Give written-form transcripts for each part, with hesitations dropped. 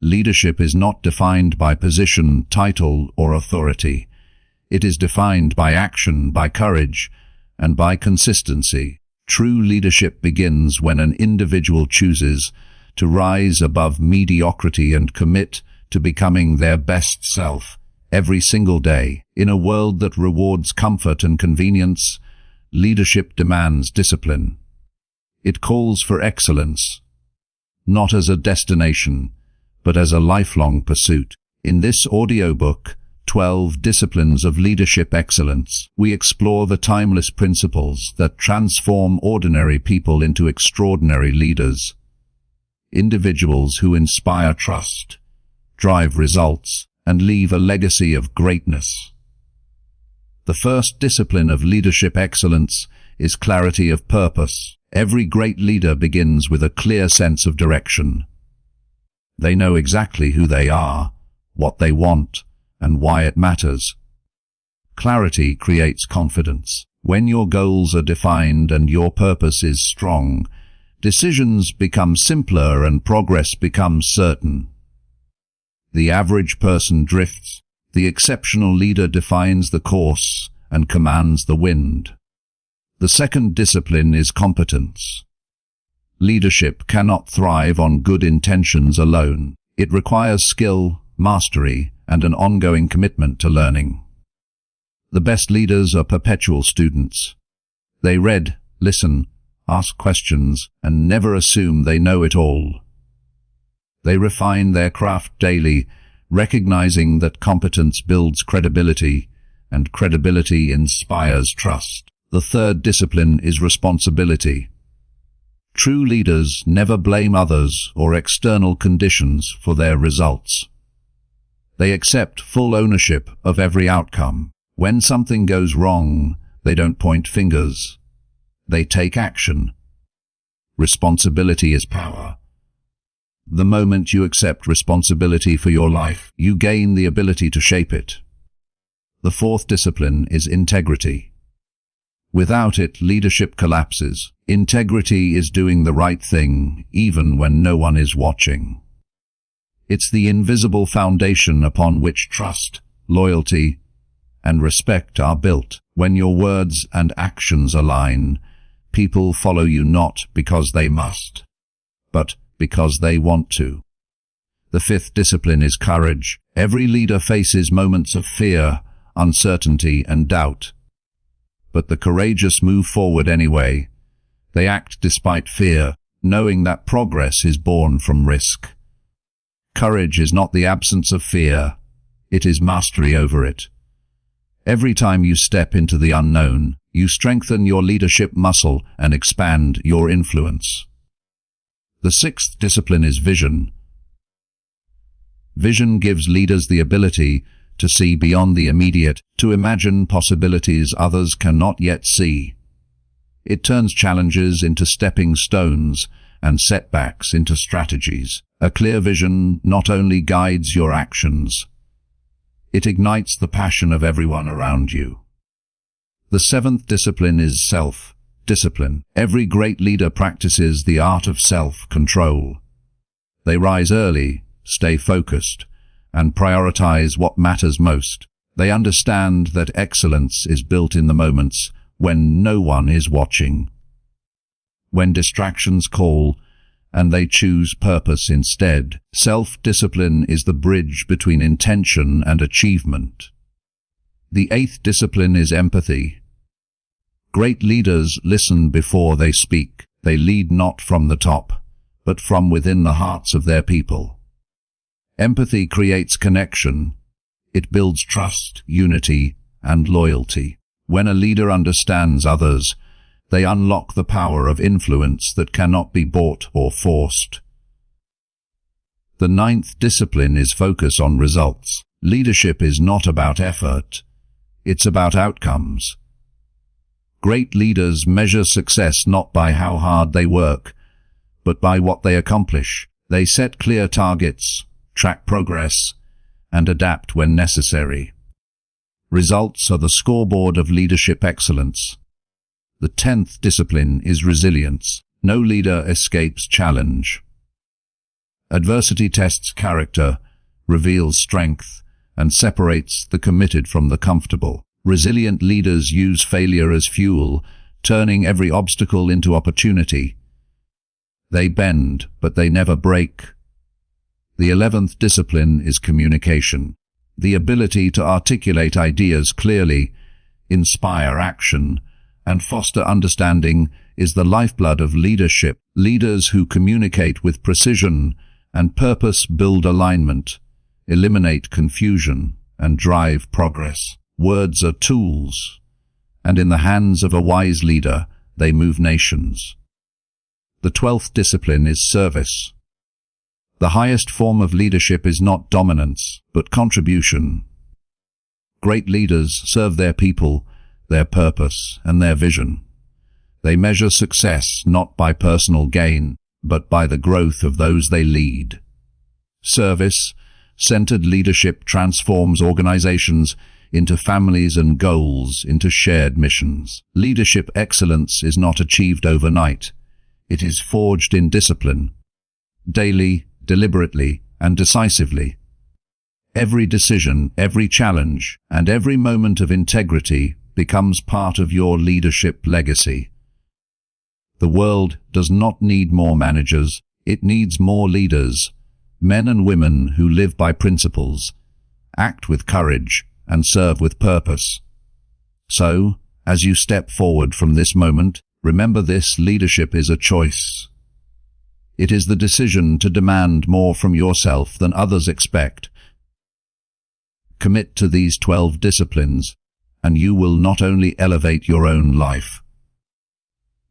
Leadership is not defined by position, title, or authority. It is defined by action, by courage, and by consistency. True leadership begins when an individual chooses to rise above mediocrity and commit to becoming their best self every single day. In a world that rewards comfort and convenience, leadership demands discipline. It calls for excellence, not as a destination, but as a lifelong pursuit. In this audiobook, 12 Disciplines of Leadership Excellence, we explore the timeless principles that transform ordinary people into extraordinary leaders. Individuals who inspire trust, drive results, and leave a legacy of greatness. The first discipline of leadership excellence is clarity of purpose. Every great leader begins with a clear sense of direction. They know exactly who they are, what they want, and why it matters. Clarity creates confidence. When your goals are defined and your purpose is strong, decisions become simpler and progress becomes certain. The average person drifts. The exceptional leader defines the course and commands the wind. The second discipline is competence. Leadership cannot thrive on good intentions alone. It requires skill, mastery, and an ongoing commitment to learning. The best leaders are perpetual students. They read, listen, ask questions, and never assume they know it all. They refine their craft daily, recognizing that competence builds credibility, and credibility inspires trust. The third discipline is responsibility. True leaders never blame others or external conditions for their results. They accept full ownership of every outcome. When something goes wrong, they don't point fingers. They take action. Responsibility is power. The moment you accept responsibility for your life, you gain the ability to shape it. The fourth discipline is integrity. Without it, leadership collapses. Integrity is doing the right thing, even when no one is watching. It's the invisible foundation upon which trust, loyalty, and respect are built. When your words and actions align, people follow you not because they must, but because they want to. The fifth discipline is courage. Every leader faces moments of fear, uncertainty, and doubt. But the courageous move forward anyway. They act despite fear, knowing that progress is born from risk. Courage is not the absence of fear, it is mastery over it. Every time you step into the unknown, you strengthen your leadership muscle and expand your influence. The sixth discipline is vision. Vision gives leaders the ability to see beyond the immediate, to imagine possibilities others cannot yet see. It turns challenges into stepping stones and setbacks into strategies. A clear vision not only guides your actions, it ignites the passion of everyone around you. The seventh discipline is self-discipline. Every great leader practices the art of self-control. They rise early, stay focused, and prioritize what matters most. They understand that excellence is built in the moments when no one is watching. When distractions call, and they choose purpose instead. Self-discipline is the bridge between intention and achievement. The eighth discipline is empathy. Great leaders listen before they speak. They lead not from the top, but from within the hearts of their people. Empathy creates connection. It builds trust, unity, and loyalty. When a leader understands others, they unlock the power of influence that cannot be bought or forced. The ninth discipline is focus on results. Leadership is not about effort, it's about outcomes. Great leaders measure success not by how hard they work, but by what they accomplish. They set clear targets, track progress, and adapt when necessary. Results are the scoreboard of leadership excellence. The 10th discipline is resilience. No leader escapes challenge. Adversity tests character, reveals strength, and separates the committed from the comfortable. Resilient leaders use failure as fuel, turning every obstacle into opportunity. They bend, but they never break. The 11th discipline is communication. The ability to articulate ideas clearly, inspire action, and foster understanding is the lifeblood of leadership. Leaders who communicate with precision and purpose build alignment, eliminate confusion, and drive progress. Words are tools, and in the hands of a wise leader, they move nations. The 12th discipline is service. The highest form of leadership is not dominance, but contribution. Great leaders serve their people, their purpose, and their vision. They measure success not by personal gain, but by the growth of those they lead. Service-centered leadership transforms organizations into families and goals into shared missions. Leadership excellence is not achieved overnight. It is forged in discipline, daily, deliberately, and decisively. Every decision, every challenge, and every moment of integrity becomes part of your leadership legacy. The world does not need more managers, it needs more leaders, men and women who live by principles, act with courage, and serve with purpose. So, as you step forward from this moment, remember this: leadership is a choice. It is the decision to demand more from yourself than others expect. Commit to these 12 disciplines, and you will not only elevate your own life,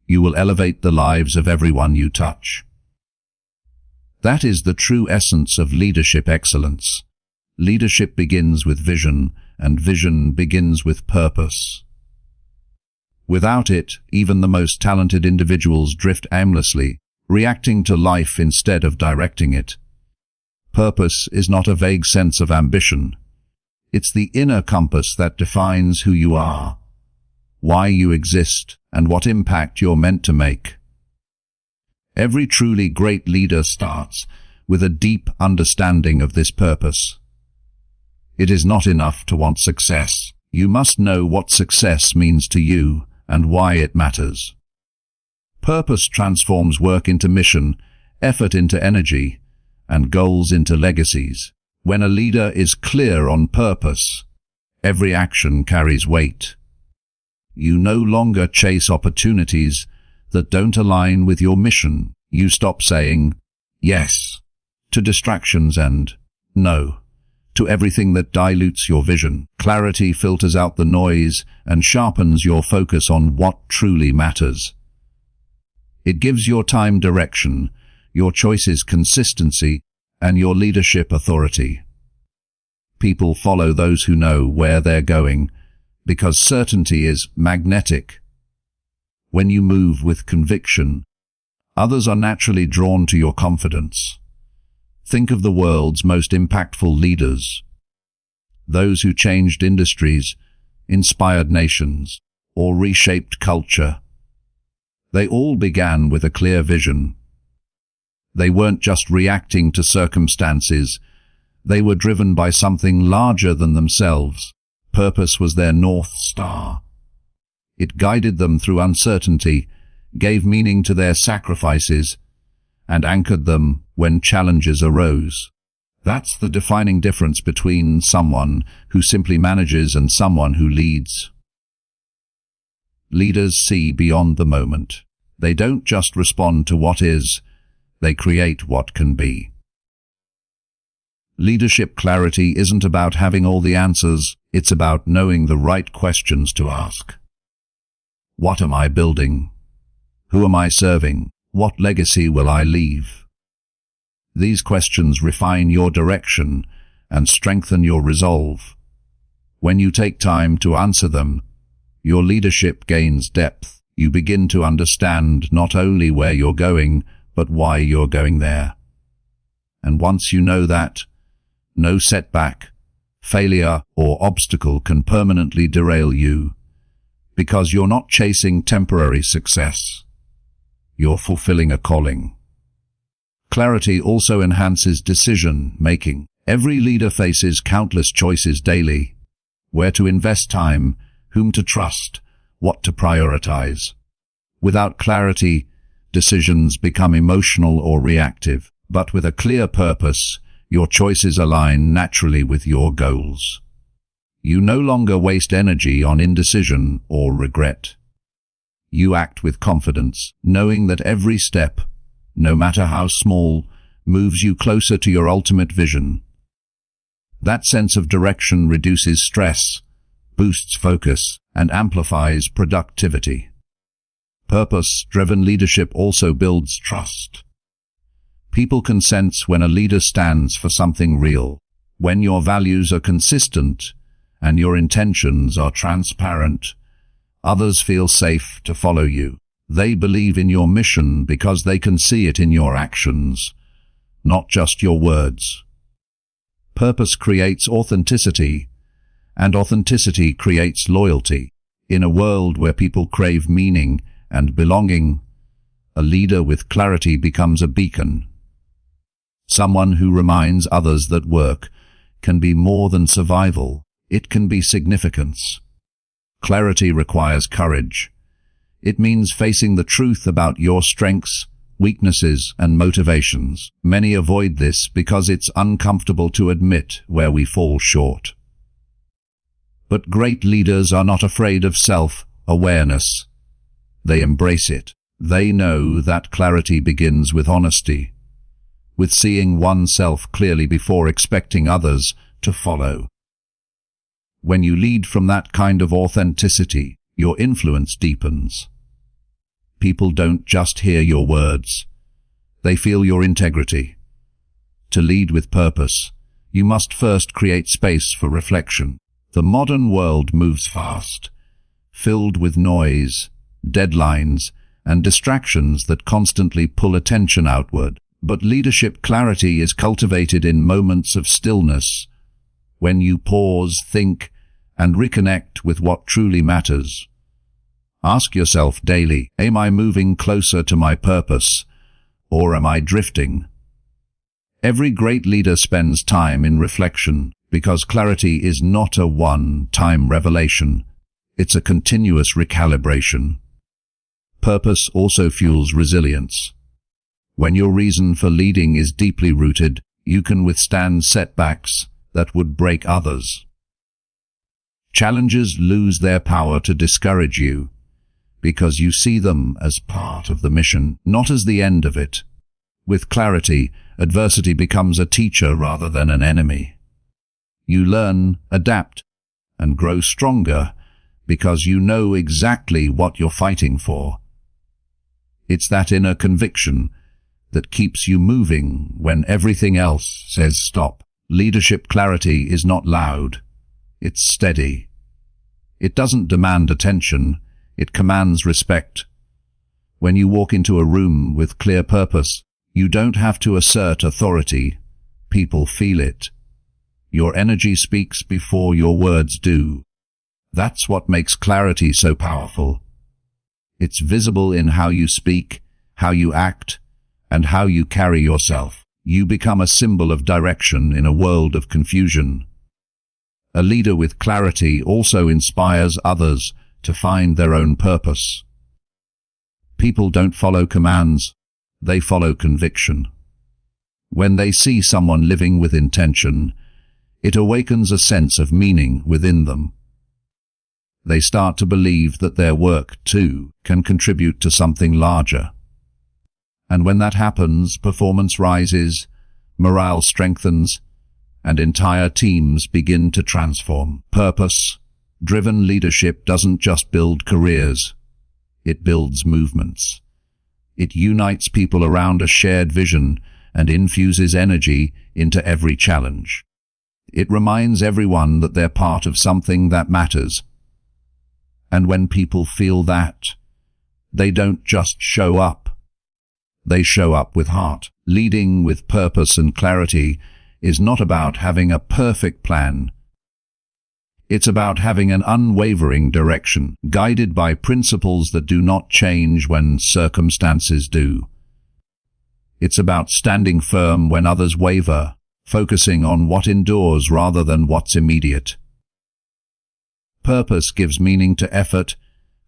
you will elevate the lives of everyone you touch. That is the true essence of leadership excellence. Leadership begins with vision, and vision begins with purpose. Without it, even the most talented individuals drift aimlessly, reacting to life instead of directing it. Purpose is not a vague sense of ambition. It's the inner compass that defines who you are, why you exist, and what impact you're meant to make. Every truly great leader starts with a deep understanding of this purpose. It is not enough to want success. You must know what success means to you and why it matters. Purpose transforms work into mission, effort into energy, and goals into legacies. When a leader is clear on purpose, every action carries weight. You no longer chase opportunities that don't align with your mission. You stop saying yes to distractions and no to everything that dilutes your vision. Clarity filters out the noise and sharpens your focus on what truly matters. It gives your time direction, your choices consistency, and your leadership authority. People follow those who know where they're going, because certainty is magnetic. When you move with conviction, others are naturally drawn to your confidence. Think of the world's most impactful leaders, those who changed industries, inspired nations, or reshaped culture. They all began with a clear vision. They weren't just reacting to circumstances, they were driven by something larger than themselves. Purpose was their North Star. It guided them through uncertainty, gave meaning to their sacrifices, and anchored them when challenges arose. That's the defining difference between someone who simply manages and someone who leads. Leaders see beyond the moment. They don't just respond to what is, they create what can be. Leadership clarity isn't about having all the answers, it's about knowing the right questions to ask. What am I building? Who am I serving? What legacy will I leave? These questions refine your direction and strengthen your resolve. When you take time to answer them, your leadership gains depth. You begin to understand not only where you're going, but why you're going there. And once you know that, no setback, failure, or obstacle can permanently derail you, because you're not chasing temporary success. You're fulfilling a calling. Clarity also enhances decision-making. Every leader faces countless choices daily: where to invest time, whom to trust, what to prioritize. Without clarity, decisions become emotional or reactive, but with a clear purpose, your choices align naturally with your goals. You no longer waste energy on indecision or regret. You act with confidence, knowing that every step, no matter how small, moves you closer to your ultimate vision. That sense of direction reduces stress, boosts focus, and amplifies productivity. Purpose-driven leadership also builds trust. People can sense when a leader stands for something real. When your values are consistent and your intentions are transparent, others feel safe to follow you. They believe in your mission because they can see it in your actions, not just your words. Purpose creates authenticity, and authenticity creates loyalty. In a world where people crave meaning and belonging, a leader with clarity becomes a beacon. Someone who reminds others that work can be more than survival. It can be significance. Clarity requires courage. It means facing the truth about your strengths, weaknesses, and motivations. Many avoid this because it's uncomfortable to admit where we fall short. But great leaders are not afraid of self-awareness. They embrace it. They know that clarity begins with honesty, with seeing oneself clearly before expecting others to follow. When you lead from that kind of authenticity, your influence deepens. People don't just hear your words. They feel your integrity. To lead with purpose, you must first create space for reflection. The modern world moves fast, filled with noise, deadlines, and distractions that constantly pull attention outward. But leadership clarity is cultivated in moments of stillness, when you pause, think, and reconnect with what truly matters. Ask yourself daily, am I moving closer to my purpose, or am I drifting? Every great leader spends time in reflection, because clarity is not a one-time revelation. It's a continuous recalibration. Purpose also fuels resilience. When your reason for leading is deeply rooted, you can withstand setbacks that would break others. Challenges lose their power to discourage you, because you see them as part of the mission, not as the end of it. With clarity, adversity becomes a teacher rather than an enemy. You learn, adapt, and grow stronger because you know exactly what you're fighting for. It's that inner conviction that keeps you moving when everything else says stop. Leadership clarity is not loud. It's steady. It doesn't demand attention. It commands respect. When you walk into a room with clear purpose, you don't have to assert authority. People feel it. Your energy speaks before your words do. That's what makes clarity so powerful. It's visible in how you speak, how you act, and how you carry yourself. You become a symbol of direction in a world of confusion. A leader with clarity also inspires others to find their own purpose. People don't follow commands, they follow conviction. When they see someone living with intention, it awakens a sense of meaning within them. They start to believe that their work, too, can contribute to something larger. And when that happens, performance rises, morale strengthens, and entire teams begin to transform. Purpose-driven leadership doesn't just build careers, it builds movements. It unites people around a shared vision and infuses energy into every challenge. It reminds everyone that they're part of something that matters. And when people feel that, they don't just show up. They show up with heart. Leading with purpose and clarity is not about having a perfect plan, It's about having an unwavering direction, guided by principles that do not change when circumstances do. It's about standing firm when others waver, focusing on what endures rather than what's immediate. Purpose gives meaning to effort,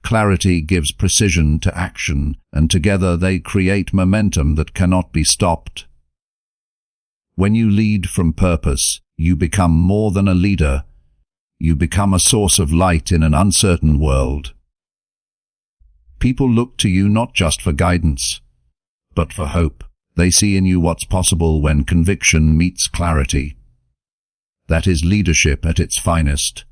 clarity gives precision to action, and together they create momentum that cannot be stopped. When you lead from purpose, you become more than a leader. You become a source of light in an uncertain world. People look to you not just for guidance, but for hope. They see in you what's possible when conviction meets clarity. That is leadership at its finest.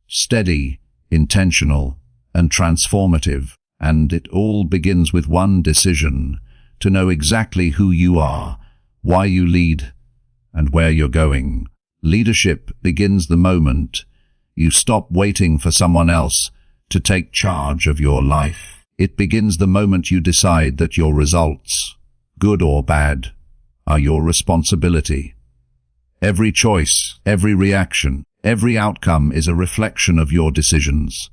Steady, intentional, and transformative, and it all begins with one decision: to know exactly who you are, why you lead, and where you're going. Leadership begins the moment you stop waiting for someone else to take charge of your life. It begins the moment you decide that your results, good or bad, are your responsibility. Every choice, every reaction, every outcome is a reflection of your decisions.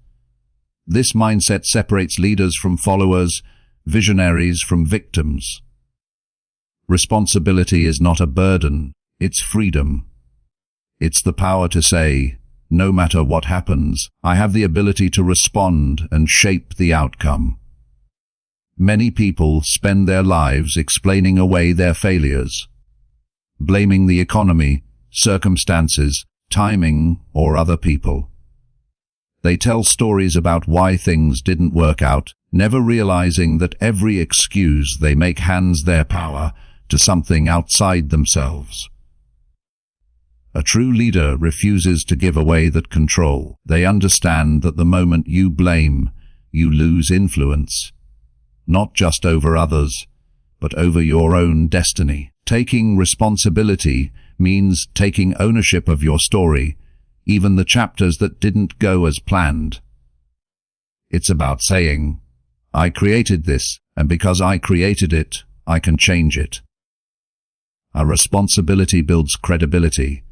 This mindset separates leaders from followers, visionaries from victims. Responsibility is not a burden, it's freedom. It's the power to say, no matter what happens, I have the ability to respond and shape the outcome. Many people spend their lives explaining away their failures, blaming the economy, circumstances, timing, or other people. They tell stories about why things didn't work out, never realizing that every excuse they make hands their power to something outside themselves. A true leader refuses to give away that control. They understand that the moment you blame, you lose influence, not just over others, but over your own destiny. Taking responsibility means taking ownership of your story, even the chapters that didn't go as planned. It's about saying, I created this, and because I created it, I can change it. A responsibility builds credibility.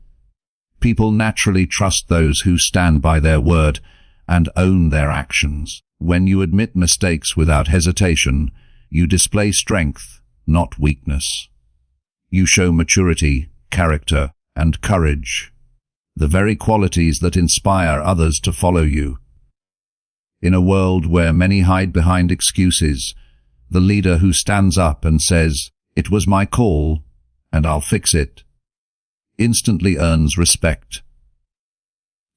People naturally trust those who stand by their word and own their actions. When you admit mistakes without hesitation, you display strength, not weakness. You show maturity, character, and courage, the very qualities that inspire others to follow you. In a world where many hide behind excuses, the leader who stands up and says, "It was my call, and I'll fix it," instantly earns respect.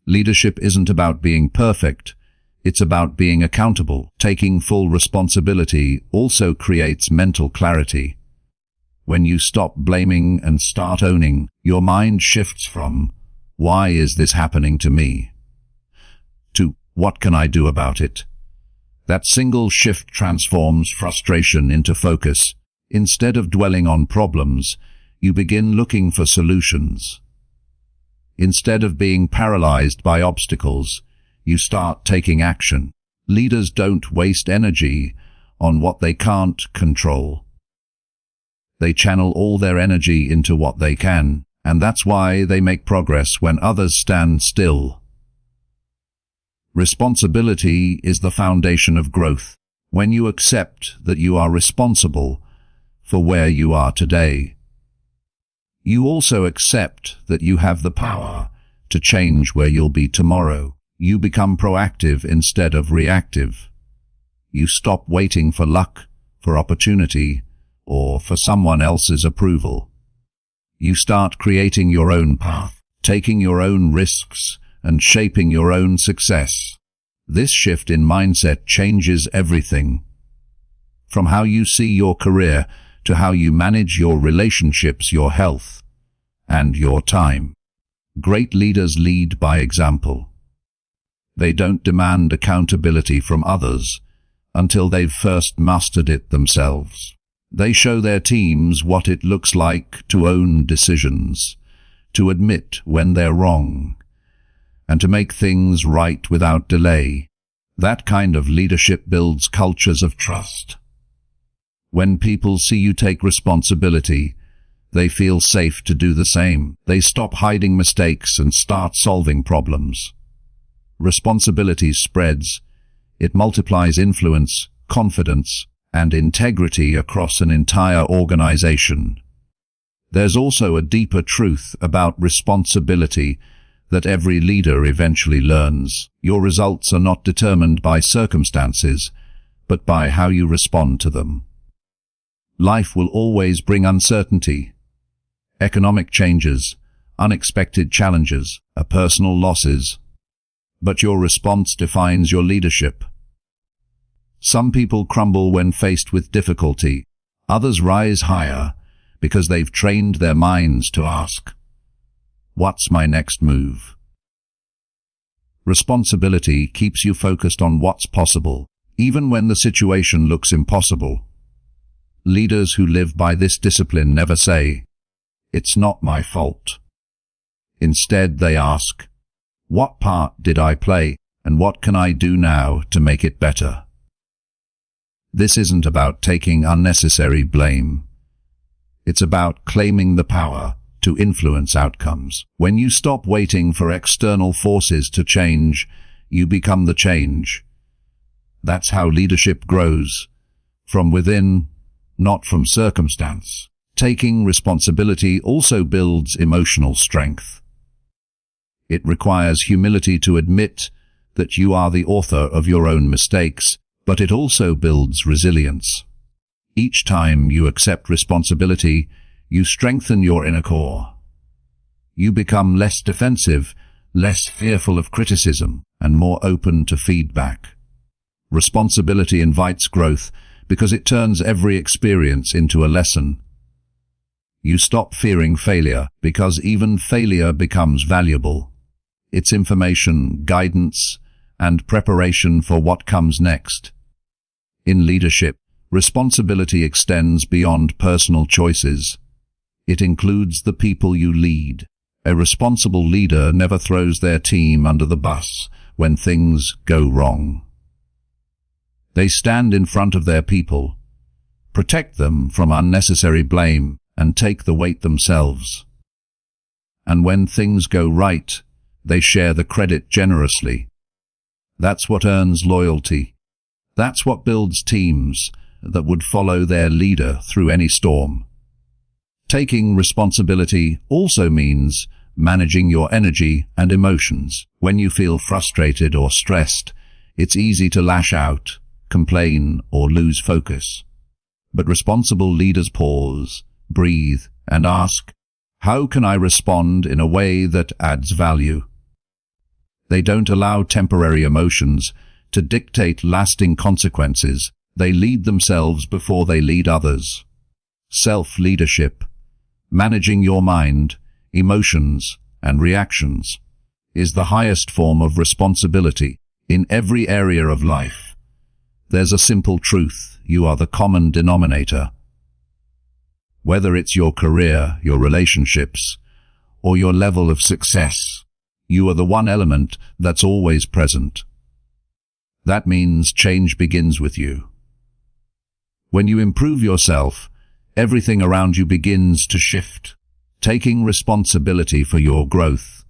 Leadership isn't about being perfect, it's about being accountable. Taking full responsibility also creates mental clarity. When you stop blaming and start owning, your mind shifts from, "Why is this happening to me?" to, "What can I do about it?" That single shift transforms frustration into focus. Instead of dwelling on problems, you begin looking for solutions. Instead of being paralyzed by obstacles, you start taking action. Leaders don't waste energy on what they can't control. They channel all their energy into what they can, and that's why they make progress when others stand still. Responsibility is the foundation of growth. When you accept that you are responsible for where you are today, you also accept that you have the power to change where you'll be tomorrow. You become proactive instead of reactive. You stop waiting for luck, for opportunity, or for someone else's approval. You start creating your own path, taking your own risks, and shaping your own success. This shift in mindset changes everything. From how you see your career to how you manage your relationships, your health, and your time. Great leaders lead by example. They don't demand accountability from others until they've first mastered it themselves. They show their teams what it looks like to own decisions, to admit when they're wrong, and to make things right without delay. That kind of leadership builds cultures of trust. When people see you take responsibility, they feel safe to do the same. They stop hiding mistakes and start solving problems. responsibility spreads. It multiplies influence, confidence, and integrity across an entire organization. There's also a deeper truth about responsibility that every leader eventually learns. Your results are not determined by circumstances, but by how you respond to them. Life will always bring uncertainty, economic changes, unexpected challenges, personal losses. But your response defines your leadership. Some people crumble when faced with difficulty. Others rise higher because they've trained their minds to ask, "What's my next move?" Responsibility keeps you focused on what's possible, even when the situation looks impossible. Leaders who live by this discipline never say, "It's not my fault." Instead, they ask, "What part did I play, and what can I do now to make it better?" This isn't about taking unnecessary blame. It's about claiming the power to influence outcomes. When you stop waiting for external forces to change, you become the change. That's how leadership grows, from within, not from circumstance. Taking responsibility also builds emotional strength. It requires humility to admit that you are the author of your own mistakes, but it also builds resilience. Each time you accept responsibility, you strengthen your inner core. You become less defensive, less fearful of criticism, and more open to feedback. Responsibility invites growth because it turns every experience into a lesson. You stop fearing failure because even failure becomes valuable. It's information, guidance, and preparation for what comes next. In leadership, responsibility extends beyond personal choices. It includes the people you lead. A responsible leader never throws their team under the bus when things go wrong. They stand in front of their people, protect them from unnecessary blame, and take the weight themselves. And when things go right, they share the credit generously. That's what earns loyalty. That's what builds teams that would follow their leader through any storm. Taking responsibility also means managing your energy and emotions. When you feel frustrated or stressed, it's easy to lash out, complain, or lose focus. But responsible leaders pause, breathe, and ask, "How can I respond in a way that adds value?" They don't allow temporary emotions to dictate lasting consequences. They lead themselves before they lead others. Self-leadership, managing your mind, emotions, and reactions, is the highest form of responsibility. In every area of life, there's a simple truth: you are the common denominator. Whether it's your career, your relationships, or your level of success, you are the one element that's always present. That means change begins with you. When you improve yourself, everything around you begins to shift. Taking responsibility for your growth,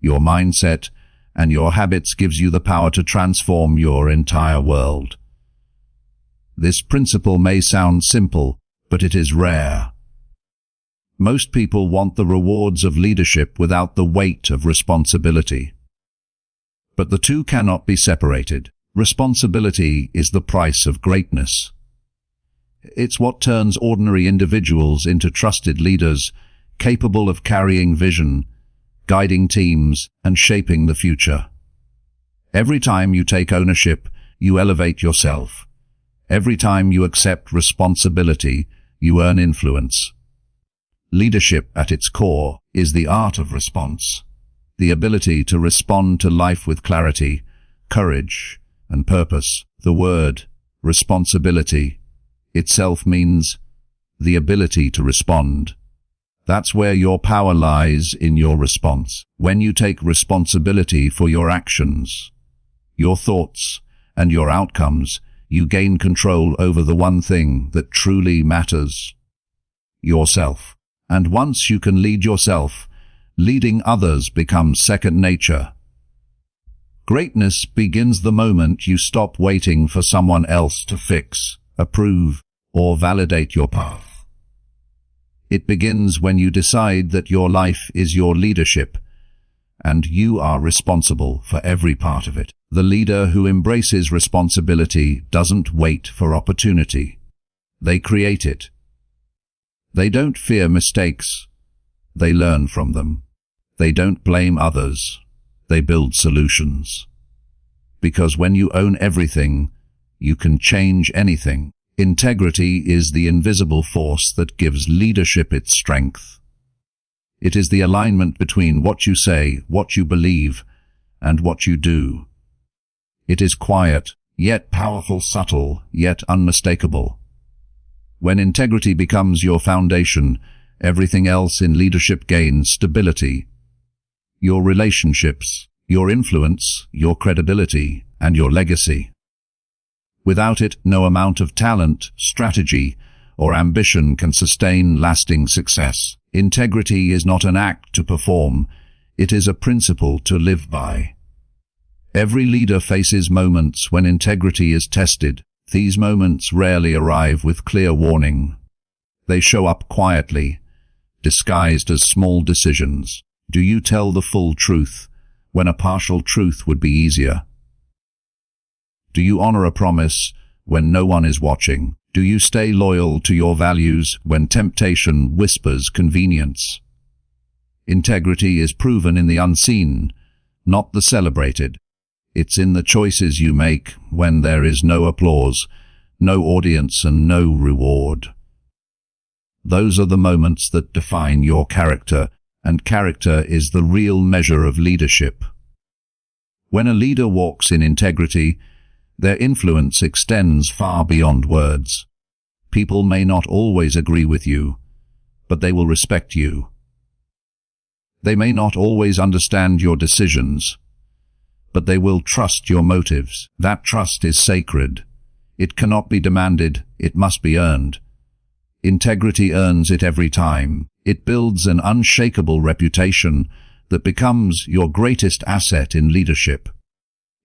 your mindset, and your habits gives you the power to transform your entire world. This principle may sound simple, but it is rare. Most people want the rewards of leadership without the weight of responsibility. But the two cannot be separated. Responsibility is the price of greatness. It's what turns ordinary individuals into trusted leaders, capable of carrying vision, guiding teams, and shaping the future. Every time you take ownership, you elevate yourself. Every time you accept responsibility, you earn influence. Leadership, at its core, is the art of response, the ability to respond to life with clarity, courage, and purpose. The word responsibility itself means the ability to respond. That's where your power lies, in your response. When you take responsibility for your actions, your thoughts, and your outcomes, you gain control over the one thing that truly matters: yourself. And once you can lead yourself, leading others becomes second nature. Greatness begins the moment you stop waiting for someone else to fix, approve, or validate your path. It begins when you decide that your life is your leadership, and you are responsible for every part of it. The leader who embraces responsibility doesn't wait for opportunity. They create it. They don't fear mistakes. They learn from them. They don't blame others. They build solutions. Because when you own everything, you can change anything. Integrity is the invisible force that gives leadership its strength. It is the alignment between what you say, what you believe, and what you do. It is quiet, yet powerful, subtle, yet unmistakable. When integrity becomes your foundation, everything else in leadership gains stability. Your relationships, your influence, your credibility, and your legacy. Without it, no amount of talent, strategy, or ambition can sustain lasting success. Integrity is not an act to perform, it is a principle to live by. Every leader faces moments when integrity is tested. These moments rarely arrive with clear warning. They show up quietly, disguised as small decisions. Do you tell the full truth when a partial truth would be easier? Do you honor a promise when no one is watching? Do you stay loyal to your values when temptation whispers convenience? Integrity is proven in the unseen, not the celebrated. It's in the choices you make when there is no applause, no audience, and no reward. Those are the moments that define your character, and character is the real measure of leadership. When a leader walks in integrity, their influence extends far beyond words. People may not always agree with you, but they will respect you. They may not always understand your decisions, but they will trust your motives. That trust is sacred. It cannot be demanded, it must be earned. Integrity earns it every time. It builds an unshakable reputation that becomes your greatest asset in leadership.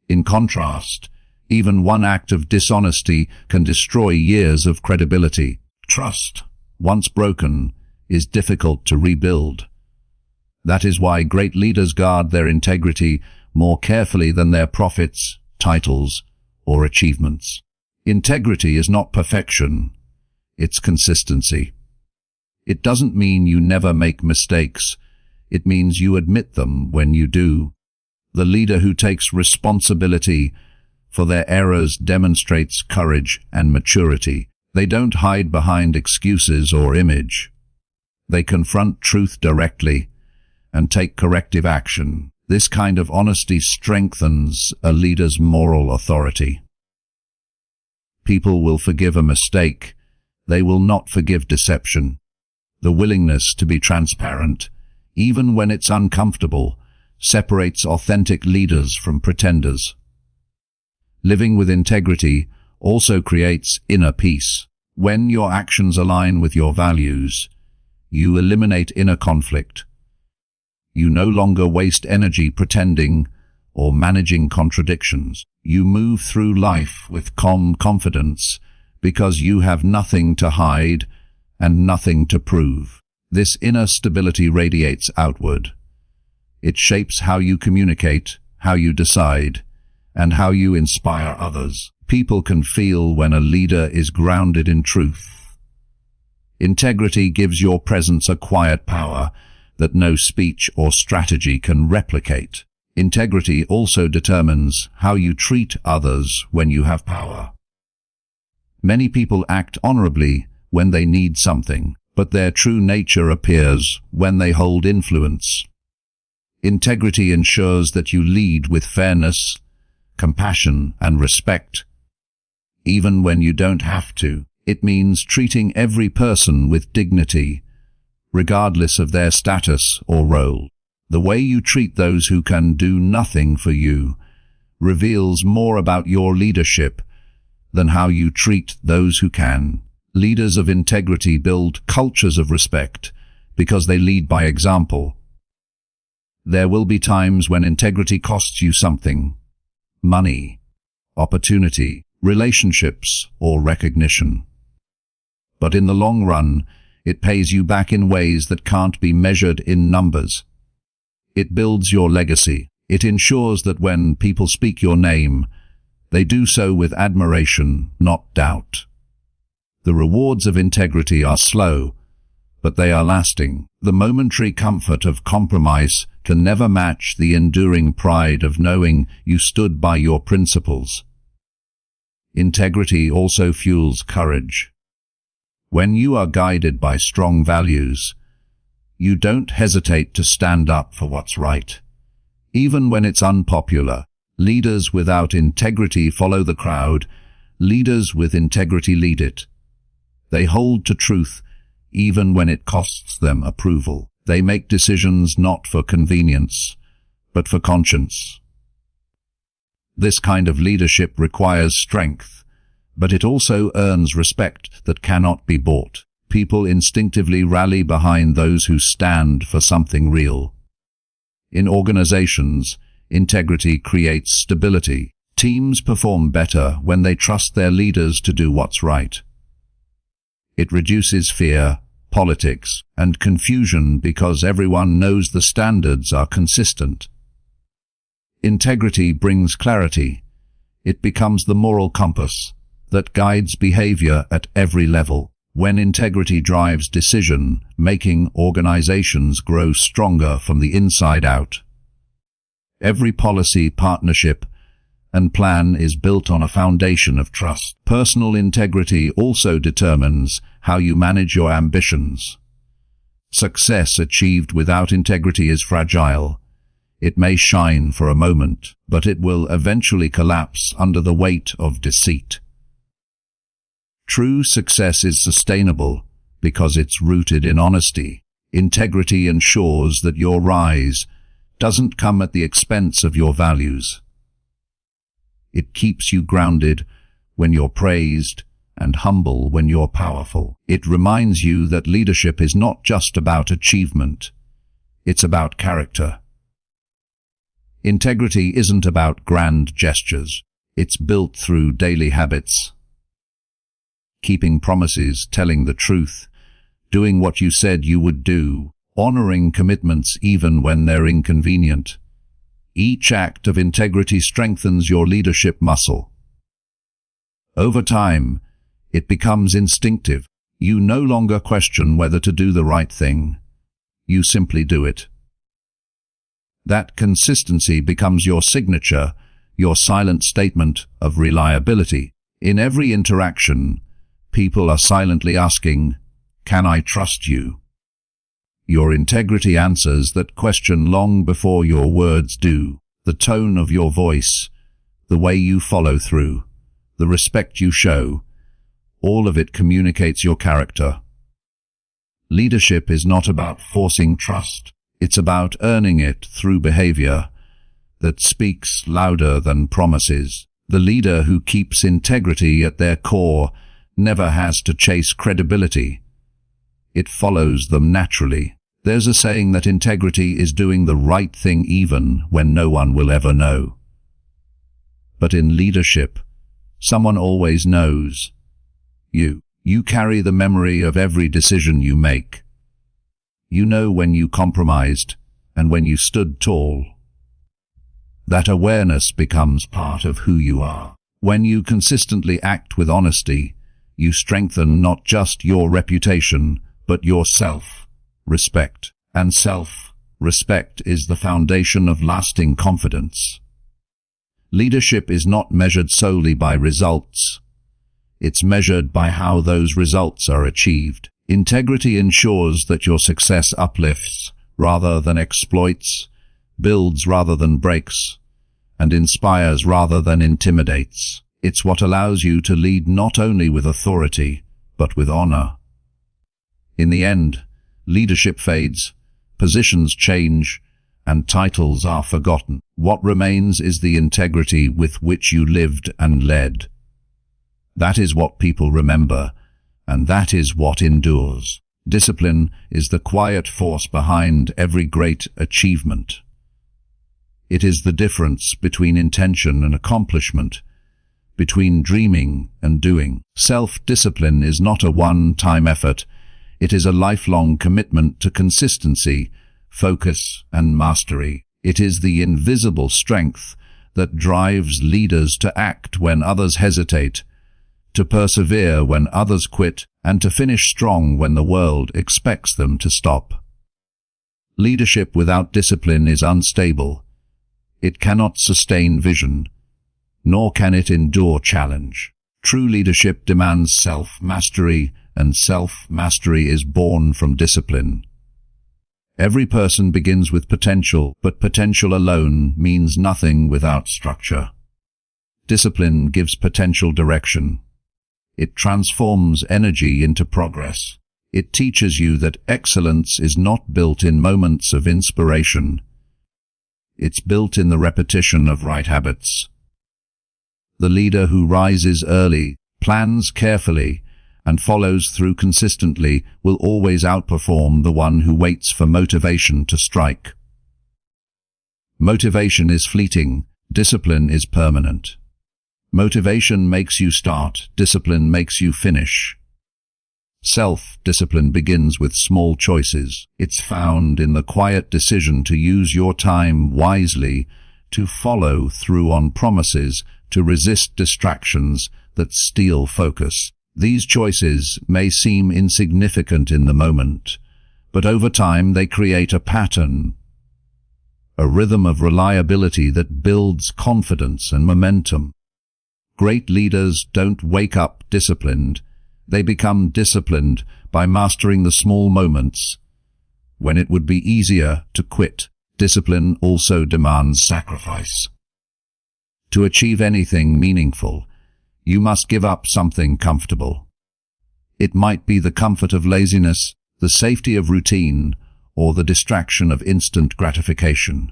In contrast, even one act of dishonesty can destroy years of credibility. Trust, once broken, is difficult to rebuild. That is why great leaders guard their integrity more carefully than their profits, titles, or achievements. Integrity is not perfection, it's consistency. It doesn't mean you never make mistakes, it means you admit them when you do. The leader who takes responsibility for their errors demonstrates courage and maturity. They don't hide behind excuses or image. They confront truth directly and take corrective action. This kind of honesty strengthens a leader's moral authority. People will forgive a mistake. They will not forgive deception. The willingness to be transparent, even when it's uncomfortable, separates authentic leaders from pretenders. Living with integrity also creates inner peace. When your actions align with your values, you eliminate inner conflict. You no longer waste energy pretending or managing contradictions. You move through life with calm confidence because you have nothing to hide and nothing to prove. This inner stability radiates outward. It shapes how you communicate, how you decide, and how you inspire others. People can feel when a leader is grounded in truth. Integrity gives your presence a quiet power that no speech or strategy can replicate. Integrity also determines how you treat others when you have power. Many people act honorably when they need something, but their true nature appears when they hold influence. Integrity ensures that you lead with fairness, compassion, and respect. Even when you don't have to, it means treating every person with dignity, regardless of their status or role. The way you treat those who can do nothing for you reveals more about your leadership than how you treat those who can. Leaders of integrity build cultures of respect because they lead by example. There will be times when integrity costs you something. money, opportunity, relationships, or recognition. But in the long run, it pays you back in ways that can't be measured in numbers. It builds your legacy. It ensures that when people speak your name, they do so with admiration, not doubt. The rewards of integrity are slow, but they are lasting. The momentary comfort of compromise can never match the enduring pride of knowing you stood by your principles. Integrity also fuels courage. When you are guided by strong values, you don't hesitate to stand up for what's right. Even when it's unpopular, leaders without integrity follow the crowd. Leaders with integrity lead it. They hold to truth even when it costs them approval. They make decisions not for convenience, but for conscience. This kind of leadership requires strength, but it also earns respect that cannot be bought. People instinctively rally behind those who stand for something real. In organizations, integrity creates stability. Teams perform better when they trust their leaders to do what's right. It reduces fear, politics, and confusion because everyone knows the standards are consistent. Integrity brings clarity. It becomes the moral compass that guides behavior at every level. When integrity drives decision-making, organizations grow stronger from the inside out. Every policy, partnership, and plan is built on a foundation of trust. Personal integrity also determines how you manage your ambitions. Success achieved without integrity is fragile. It may shine for a moment, but it will eventually collapse under the weight of deceit. True success is sustainable because it's rooted in honesty. Integrity ensures that your rise doesn't come at the expense of your values. It keeps you grounded when you're praised and humble when you're powerful. It reminds you that leadership is not just about achievement. It's about character. Integrity isn't about grand gestures. It's built through daily habits. Keeping promises, telling the truth, doing what you said you would do, honoring commitments even when they're inconvenient. Each act of integrity strengthens your leadership muscle. Over time, it becomes instinctive. You no longer question whether to do the right thing. You simply do it. That consistency becomes your signature, your silent statement of reliability. In every interaction, people are silently asking, "Can I trust you?" Your integrity answers that question long before your words do. The tone of your voice, the way you follow through, the respect you show, all of it communicates your character. Leadership is not about forcing trust. It's about earning it through behavior that speaks louder than promises. The leader who keeps integrity at their core never has to chase credibility. It follows them naturally. There's a saying that integrity is doing the right thing even when no one will ever know. But in leadership, someone always knows. You carry the memory of every decision you make. You know when you compromised and when you stood tall. That awareness becomes part of who you are. When you consistently act with honesty, you strengthen not just your reputation, but your self-respect. And self-respect is the foundation of lasting confidence. Leadership is not measured solely by results. It's measured by how those results are achieved. Integrity ensures that your success uplifts rather than exploits, builds rather than breaks, and inspires rather than intimidates. It's what allows you to lead not only with authority, but with honor. In the end, leadership fades, positions change, and titles are forgotten. What remains is the integrity with which you lived and led. That is what people remember, and that is what endures. Discipline is the quiet force behind every great achievement. It is the difference between intention and accomplishment, between dreaming and doing. Self-discipline is not a one-time effort. It is a lifelong commitment to consistency, focus, and mastery. It is the invisible strength that drives leaders to act when others hesitate, to persevere when others quit, and to finish strong when the world expects them to stop. Leadership without discipline is unstable. It cannot sustain vision, nor can it endure challenge. True leadership demands self-mastery, and self-mastery is born from discipline. Every person begins with potential, but potential alone means nothing without structure. Discipline gives potential direction. It transforms energy into progress. It teaches you that excellence is not built in moments of inspiration. It's built in the repetition of right habits. The leader who rises early, plans carefully, and follows through consistently will always outperform the one who waits for motivation to strike. Motivation is fleeting, discipline is permanent. Motivation makes you start, discipline makes you finish. Self-discipline begins with small choices. It's found in the quiet decision to use your time wisely, to follow through on promises, to resist distractions that steal focus. These choices may seem insignificant in the moment, but over time they create a pattern, a rhythm of reliability that builds confidence and momentum. Great leaders don't wake up disciplined. They become disciplined by mastering the small moments when it would be easier to quit. Discipline also demands sacrifice. To achieve anything meaningful, you must give up something comfortable. It might be the comfort of laziness, the safety of routine, or the distraction of instant gratification.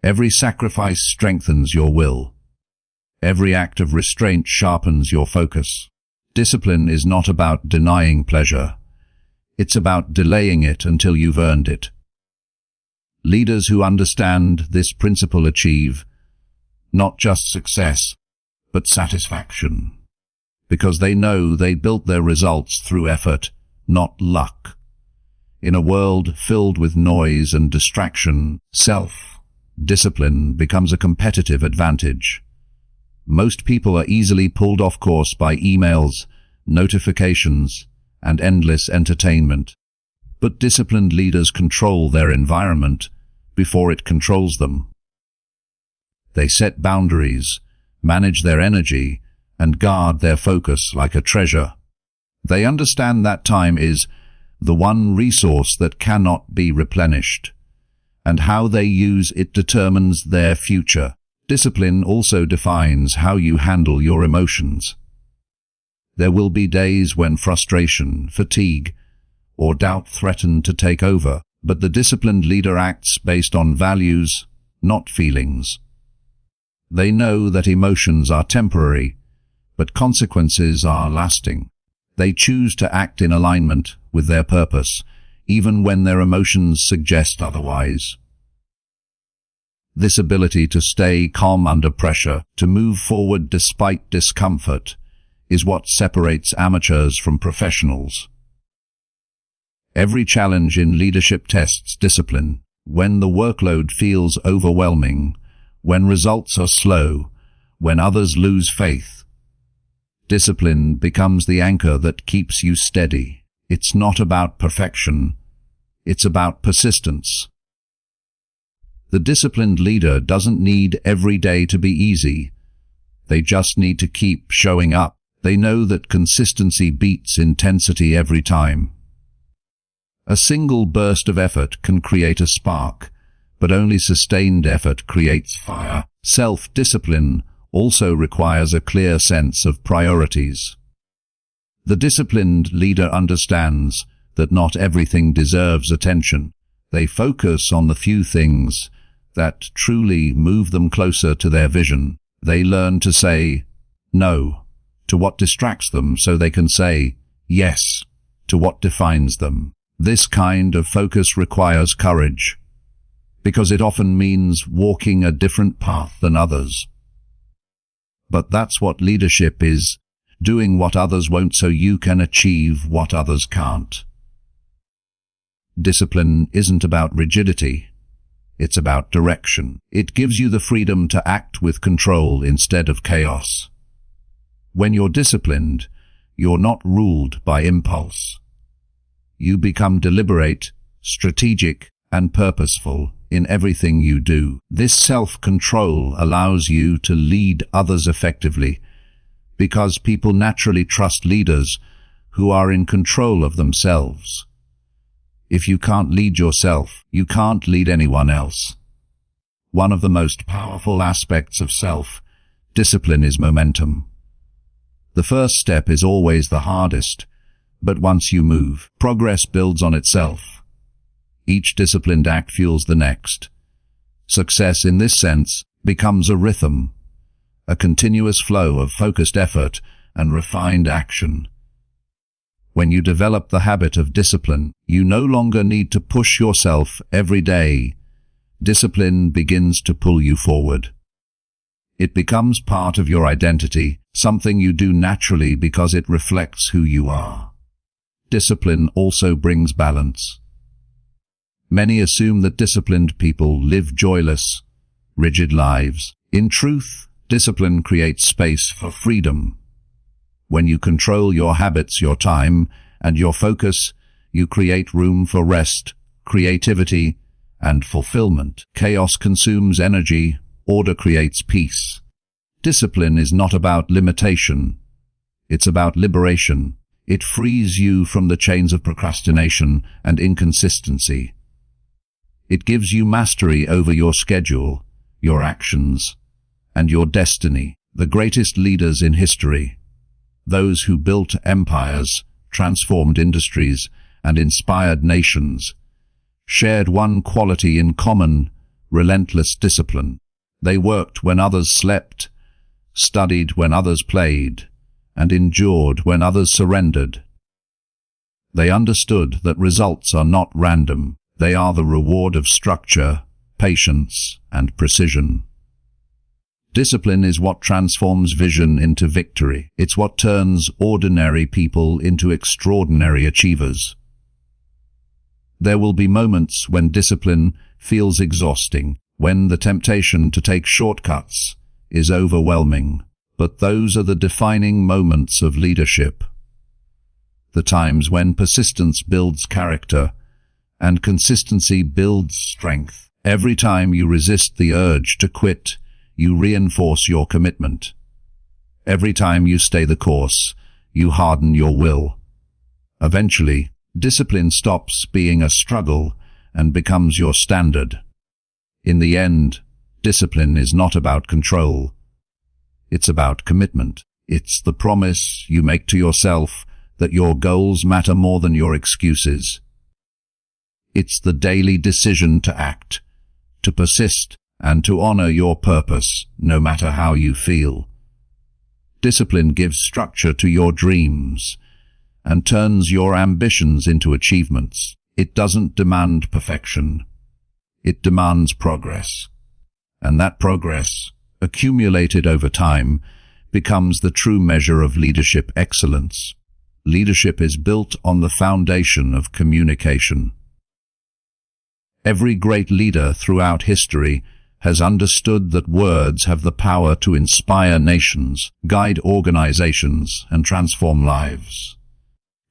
Every sacrifice strengthens your will. Every act of restraint sharpens your focus. Discipline is not about denying pleasure. It's about delaying it until you've earned it. Leaders who understand this principle achieve not just success, but satisfaction, because they know they built their results through effort, not luck. In a world filled with noise and distraction, self-discipline becomes a competitive advantage. Most people are easily pulled off course by emails, notifications, and endless entertainment. But disciplined leaders control their environment before it controls them. They set boundaries, manage their energy, and guard their focus like a treasure. They understand that time is the one resource that cannot be replenished, and how they use it determines their future. Discipline also defines how you handle your emotions. There will be days when frustration, fatigue, or doubt threaten to take over, but the disciplined leader acts based on values, not feelings. They know that emotions are temporary, but consequences are lasting. They choose to act in alignment with their purpose, even when their emotions suggest otherwise. This ability to stay calm under pressure, to move forward despite discomfort, is what separates amateurs from professionals. Every challenge in leadership tests discipline. When the workload feels overwhelming, when results are slow, when others lose faith, discipline becomes the anchor that keeps you steady. It's not about perfection, it's about persistence. The disciplined leader doesn't need every day to be easy. They just need to keep showing up. They know that consistency beats intensity every time. A single burst of effort can create a spark, but only sustained effort creates fire. Self-discipline also requires a clear sense of priorities. The disciplined leader understands that not everything deserves attention. They focus on the few things that truly move them closer to their vision. They learn to say no to what distracts them so they can say yes to what defines them. This kind of focus requires courage. because it often means walking a different path than others. But that's what leadership is, doing what others won't so you can achieve what others can't. Discipline isn't about rigidity. It's about direction. It gives you the freedom to act with control instead of chaos. When you're disciplined, you're not ruled by impulse. You become deliberate, strategic, and purposeful in everything you do. This self-control allows you to lead others effectively, because people naturally trust leaders who are in control of themselves. If you can't lead yourself, you can't lead anyone else. One of the most powerful aspects of self-discipline is momentum. The first step is always the hardest, but once you move, progress builds on itself. Each disciplined act fuels the next. Success in this sense becomes a rhythm, a continuous flow of focused effort and refined action. When you develop the habit of discipline, you no longer need to push yourself every day. Discipline begins to pull you forward. It becomes part of your identity, something you do naturally because it reflects who you are. Discipline also brings balance. Many assume that disciplined people live joyless, rigid lives. In truth, discipline creates space for freedom. When you control your habits, your time, and your focus, you create room for rest, creativity, and fulfillment. Chaos consumes energy, order creates peace. Discipline is not about limitation. It's about liberation. It frees you from the chains of procrastination and inconsistency. It gives you mastery over your schedule, your actions, and your destiny. The greatest leaders in history, those who built empires, transformed industries, and inspired nations, shared one quality in common: relentless discipline. They worked when others slept, studied when others played, and endured when others surrendered. They understood that results are not random. They are the reward of structure, patience, and precision. Discipline is what transforms vision into victory. It's what turns ordinary people into extraordinary achievers. There will be moments when discipline feels exhausting, when the temptation to take shortcuts is overwhelming. But those are the defining moments of leadership. The times when persistence builds character and consistency builds strength. Every time you resist the urge to quit, you reinforce your commitment. Every time you stay the course, you harden your will. Eventually, discipline stops being a struggle and becomes your standard. In the end, discipline is not about control. It's about commitment. It's the promise you make to yourself that your goals matter more than your excuses. It's the daily decision to act, to persist, and to honor your purpose, no matter how you feel. Discipline gives structure to your dreams and turns your ambitions into achievements. It doesn't demand perfection. It demands progress. And that progress, accumulated over time, becomes the true measure of leadership excellence. Leadership is built on the foundation of communication. Every great leader throughout history has understood that words have the power to inspire nations, guide organizations, and transform lives.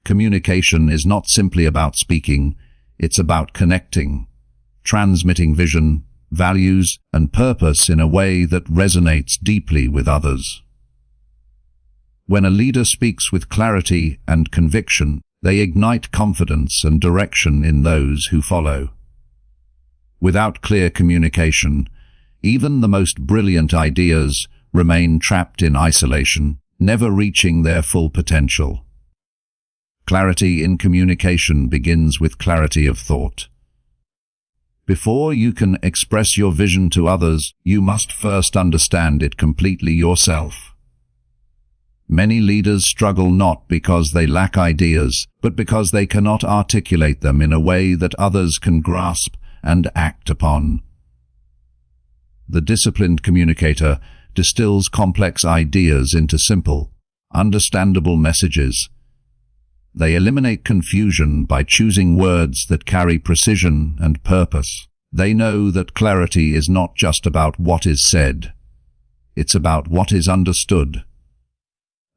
Communication is not simply about speaking, it's about connecting, transmitting vision, values, and purpose in a way that resonates deeply with others. When a leader speaks with clarity and conviction, they ignite confidence and direction in those who follow. Without clear communication, even the most brilliant ideas remain trapped in isolation, never reaching their full potential. Clarity in communication begins with clarity of thought. Before you can express your vision to others, you must first understand it completely yourself. Many leaders struggle not because they lack ideas, but because they cannot articulate them in a way that others can grasp and act upon. The disciplined communicator distills complex ideas into simple, understandable messages. They eliminate confusion by choosing words that carry precision and purpose. They know that clarity is not just about what is said. It's about what is understood.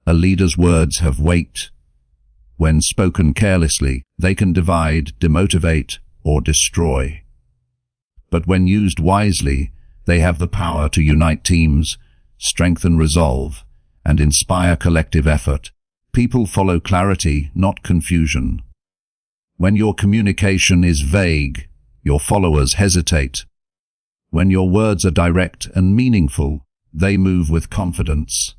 A leader's words have weight. When spoken carelessly, they can divide, demotivate, or destroy. But when used wisely, they have the power to unite teams, strengthen resolve, and inspire collective effort. People follow clarity, not confusion. When your communication is vague, your followers hesitate. When your words are direct and meaningful, they move with confidence.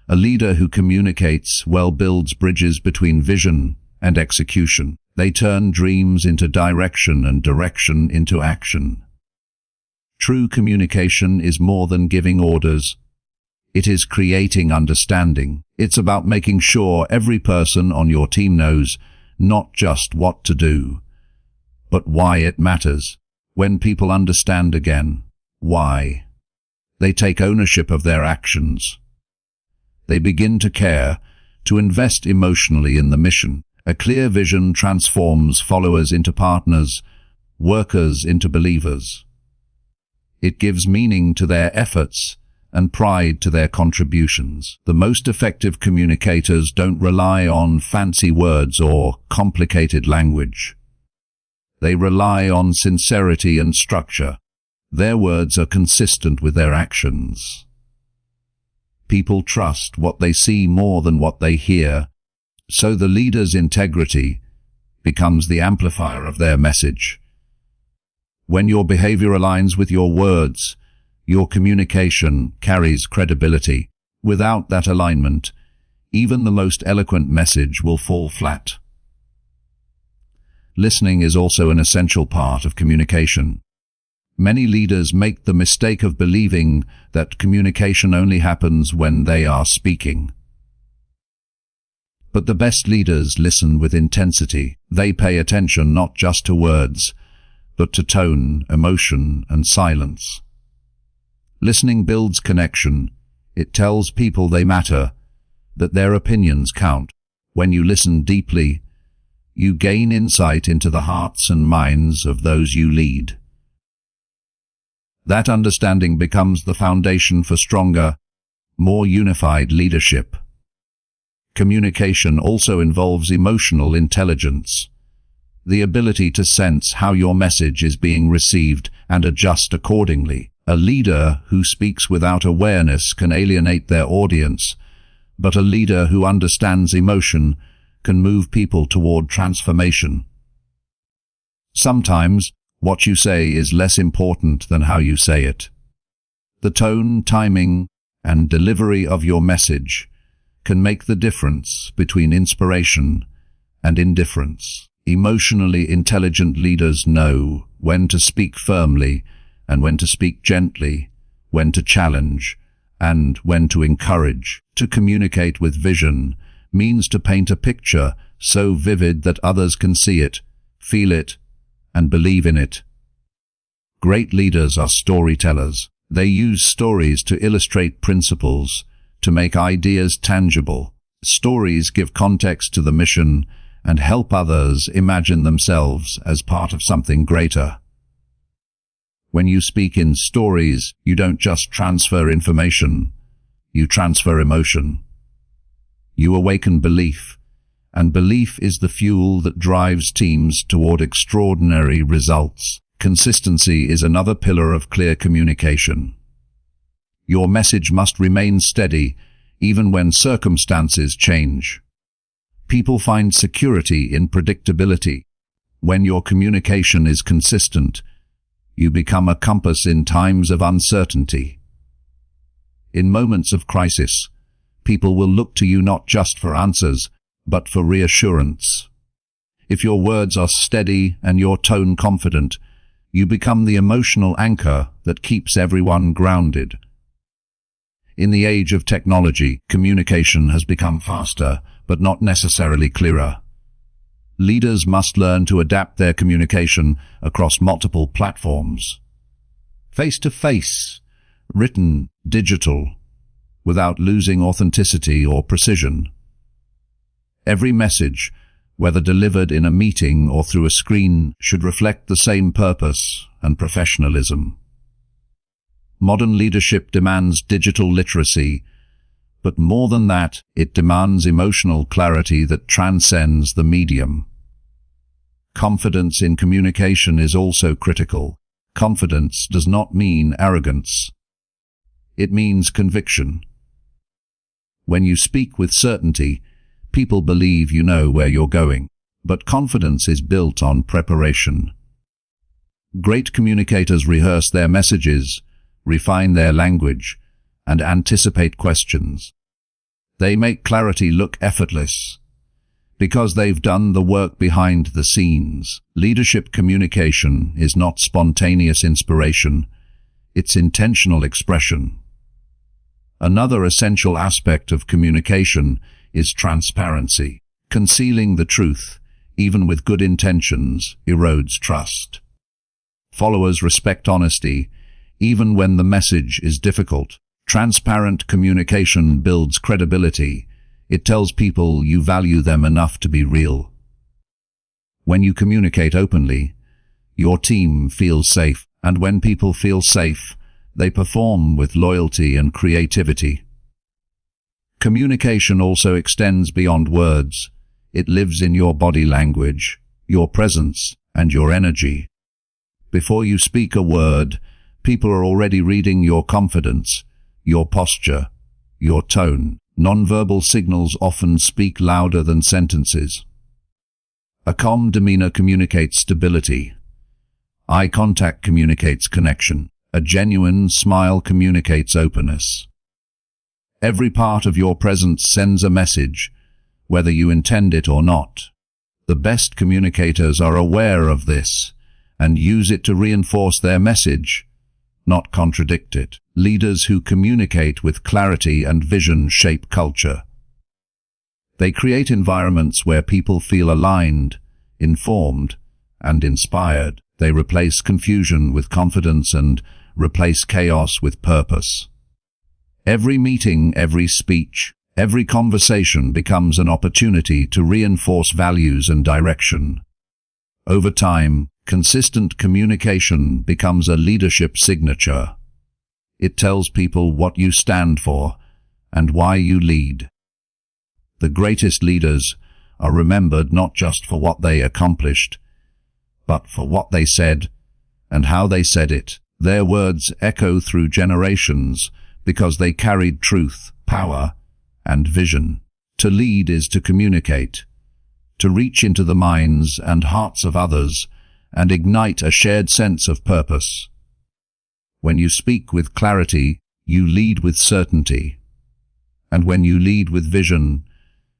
A leader who communicates well builds bridges between vision and execution. They turn dreams into direction and direction into action. True communication is more than giving orders. It is creating understanding. It's about making sure every person on your team knows not just what to do, but why it matters. When people understand again why, they take ownership of their actions. They begin to care, to invest emotionally in the mission. A clear vision transforms followers into partners, workers into believers. It gives meaning to their efforts and pride to their contributions. The most effective communicators don't rely on fancy words or complicated language. They rely on sincerity and structure. Their words are consistent with their actions. People trust what they see more than what they hear, so the leader's integrity becomes the amplifier of their message. When your behavior aligns with your words, your communication carries credibility. Without that alignment, even the most eloquent message will fall flat. Listening is also an essential part of communication. Many leaders make the mistake of believing that communication only happens when they are speaking. But the best leaders listen with intensity. They pay attention not just to words, but to tone, emotion, and silence. Listening builds connection. It tells people they matter, that their opinions count. When you listen deeply, you gain insight into the hearts and minds of those you lead. That understanding becomes the foundation for stronger, more unified leadership. Communication also involves emotional intelligence, the ability to sense how your message is being received and adjust accordingly. A leader who speaks without awareness can alienate their audience, but a leader who understands emotion can move people toward transformation. Sometimes, what you say is less important than how you say it. The tone, timing, and delivery of your message can make the difference between inspiration and indifference. Emotionally intelligent leaders know when to speak firmly and when to speak gently, when to challenge, and when to encourage. To communicate with vision means to paint a picture so vivid that others can see it, feel it, and believe in it. Great leaders are storytellers. They use stories to illustrate principles, to make ideas tangible. Stories give context to the mission and help others imagine themselves as part of something greater. When you speak in stories, you don't just transfer information, you transfer emotion. You awaken belief, and belief is the fuel that drives teams toward extraordinary results. Consistency is another pillar of clear communication. Your message must remain steady, even when circumstances change. People find security in predictability. When your communication is consistent, you become a compass in times of uncertainty. In moments of crisis, people will look to you not just for answers, but for reassurance. If your words are steady and your tone confident, you become the emotional anchor that keeps everyone grounded. In the age of technology, communication has become faster, but not necessarily clearer. Leaders must learn to adapt their communication across multiple platforms. Face-to-face, written, digital, without losing authenticity or precision. Every message, whether delivered in a meeting or through a screen, should reflect the same purpose and professionalism. Modern leadership demands digital literacy, but more than that, it demands emotional clarity that transcends the medium. Confidence in communication is also critical. Confidence does not mean arrogance. It means conviction. When you speak with certainty, people believe you know where you're going, but confidence is built on preparation. Great communicators rehearse their messages, refine their language, and anticipate questions. They make clarity look effortless, because they've done the work behind the scenes. Leadership communication is not spontaneous inspiration, it's intentional expression. Another essential aspect of communication is transparency. Concealing the truth, even with good intentions, erodes trust. Followers respect honesty, even when the message is difficult. Transparent communication builds credibility. It tells people you value them enough to be real. When you communicate openly, your team feels safe, and when people feel safe, they perform with loyalty and creativity. Communication also extends beyond words. It lives in your body language, your presence, and your energy. Before you speak a word, people are already reading your confidence, your posture, your tone. Nonverbal signals often speak louder than sentences. A calm demeanor communicates stability. Eye contact communicates connection. A genuine smile communicates openness. Every part of your presence sends a message, whether you intend it or not. The best communicators are aware of this and use it to reinforce their message, not contradict it. Leaders who communicate with clarity and vision shape culture. They create environments where people feel aligned, informed, and inspired. They replace confusion with confidence and replace chaos with purpose. Every meeting, every speech, every conversation becomes an opportunity to reinforce values and direction. Over time, consistent communication becomes a leadership signature. It tells people what you stand for and why you lead. The greatest leaders are remembered not just for what they accomplished, but for what they said and how they said it. Their words echo through generations because they carried truth, power, and vision. To lead is to communicate, to reach into the minds and hearts of others and ignite a shared sense of purpose. When you speak with clarity, you lead with certainty. And when you lead with vision,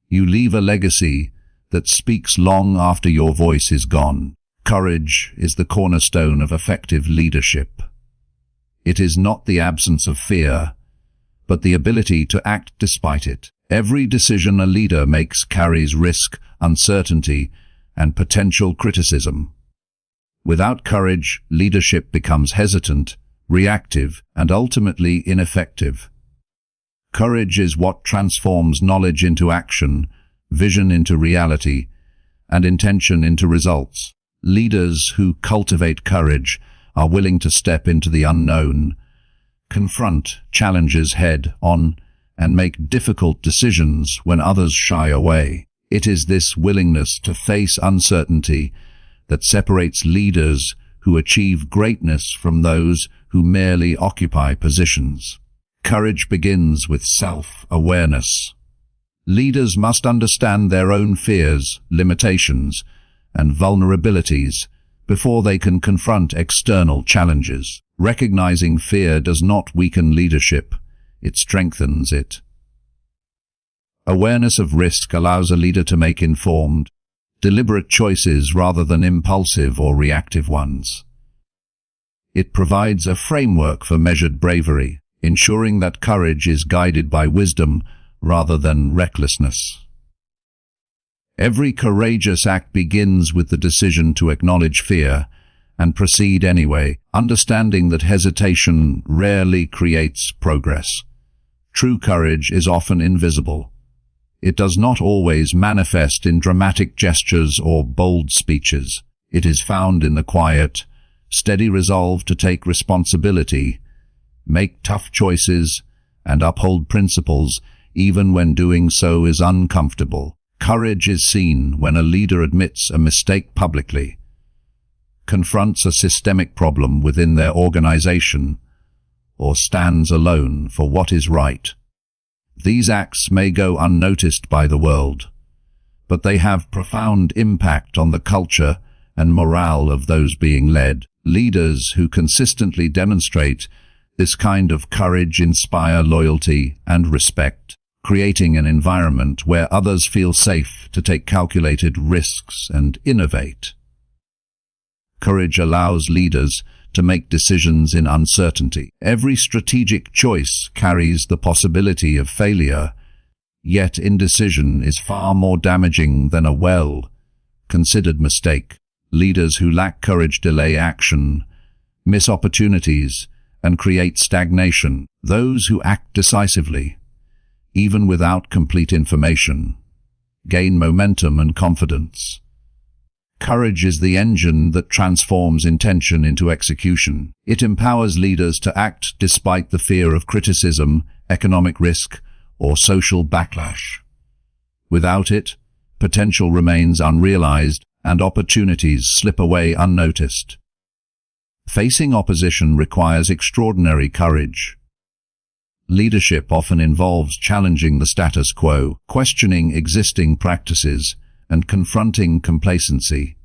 you leave a legacy that speaks long after your voice is gone. Courage is the cornerstone of effective leadership. It is not the absence of fear, but the ability to act despite it. Every decision a leader makes carries risk, uncertainty, and potential criticism. Without courage, leadership becomes hesitant, reactive, and ultimately ineffective. Courage is what transforms knowledge into action, vision into reality, and intention into results. Leaders who cultivate courage are willing to step into the unknown, confront challenges head-on, and make difficult decisions when others shy away. It is this willingness to face uncertainty that separates leaders who achieve greatness from those who merely occupy positions. Courage begins with self-awareness. Leaders must understand their own fears, limitations, and vulnerabilities before they can confront external challenges. Recognizing fear does not weaken leadership, it strengthens it. Awareness of risk allows a leader to make informed, deliberate choices rather than impulsive or reactive ones. It provides a framework for measured bravery, ensuring that courage is guided by wisdom rather than recklessness. Every courageous act begins with the decision to acknowledge fear and proceed anyway, understanding that hesitation rarely creates progress. True courage is often invisible. It does not always manifest in dramatic gestures or bold speeches. It is found in the quiet, steady resolve to take responsibility, make tough choices, and uphold principles, even when doing so is uncomfortable. Courage is seen when a leader admits a mistake publicly, confronts a systemic problem within their organization, or stands alone for what is right. These acts may go unnoticed by the world, but they have profound impact on the culture and morale of those being led. Leaders who consistently demonstrate this kind of courage inspire loyalty and respect, creating an environment where others feel safe to take calculated risks and innovate. Courage allows leaders to make decisions in uncertainty. Every strategic choice carries the possibility of failure, yet indecision is far more damaging than a well-considered mistake. Leaders who lack courage delay action, miss opportunities, and create stagnation. Those who act decisively, even without complete information, gain momentum and confidence. Courage is the engine that transforms intention into execution. It empowers leaders to act despite the fear of criticism, economic risk, or social backlash. Without it, potential remains unrealized and opportunities slip away unnoticed. Facing opposition requires extraordinary courage. Leadership often involves challenging the status quo, questioning existing practices, and confronting complacency.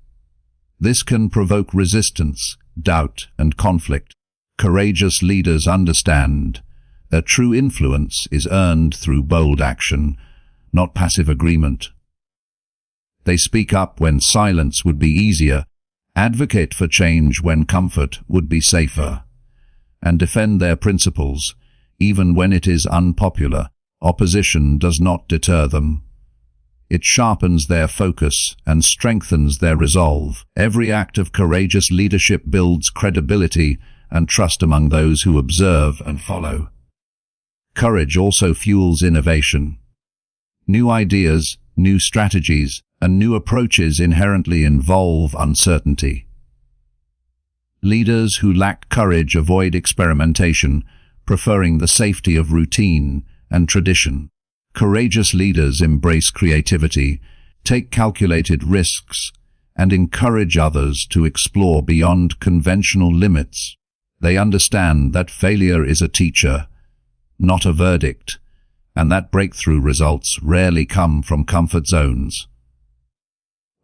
This can provoke resistance, doubt, and conflict. Courageous leaders understand that true influence is earned through bold action, not passive agreement. They speak up when silence would be easier, advocate for change when comfort would be safer, and defend their principles, even when it is unpopular. Opposition does not deter them. It sharpens their focus and strengthens their resolve. Every act of courageous leadership builds credibility and trust among those who observe and follow. Courage also fuels innovation. New ideas, new strategies, and new approaches inherently involve uncertainty. Leaders who lack courage avoid experimentation, preferring the safety of routine and tradition. Courageous leaders embrace creativity, take calculated risks, and encourage others to explore beyond conventional limits. They understand that failure is a teacher, not a verdict, and that breakthrough results rarely come from comfort zones.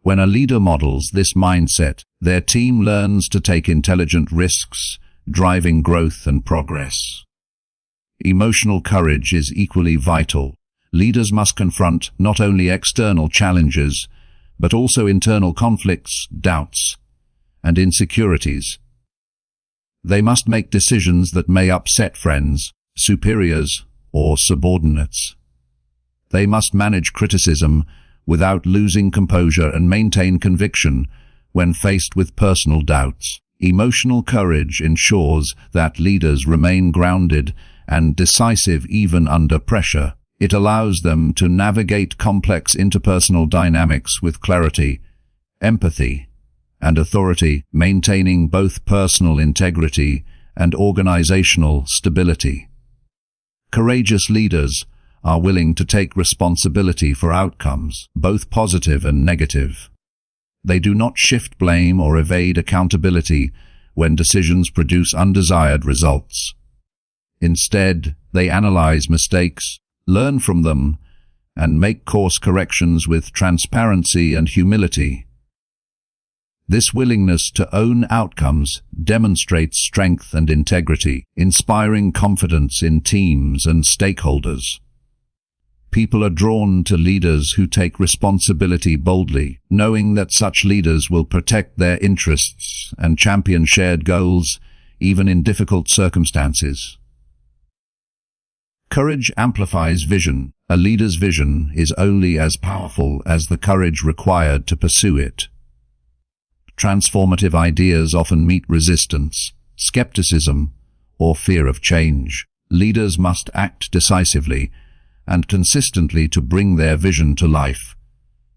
When a leader models this mindset, their team learns to take intelligent risks, driving growth and progress. Emotional courage is equally vital. Leaders must confront not only external challenges, but also internal conflicts, doubts, and insecurities. They must make decisions that may upset friends, superiors, or subordinates. They must manage criticism without losing composure and maintain conviction when faced with personal doubts. Emotional courage ensures that leaders remain grounded and decisive even under pressure. It allows them to navigate complex interpersonal dynamics with clarity, empathy, and authority, maintaining both personal integrity and organizational stability. Courageous leaders are willing to take responsibility for outcomes, both positive and negative. They do not shift blame or evade accountability when decisions produce undesired results. Instead, they analyze mistakes, learn from them, and make course corrections with transparency and humility. This willingness to own outcomes demonstrates strength and integrity, inspiring confidence in teams and stakeholders. People are drawn to leaders who take responsibility boldly, knowing that such leaders will protect their interests and champion shared goals, even in difficult circumstances. Courage amplifies vision. A leader's vision is only as powerful as the courage required to pursue it. Transformative ideas often meet resistance, skepticism, or fear of change. Leaders must act decisively and consistently to bring their vision to life,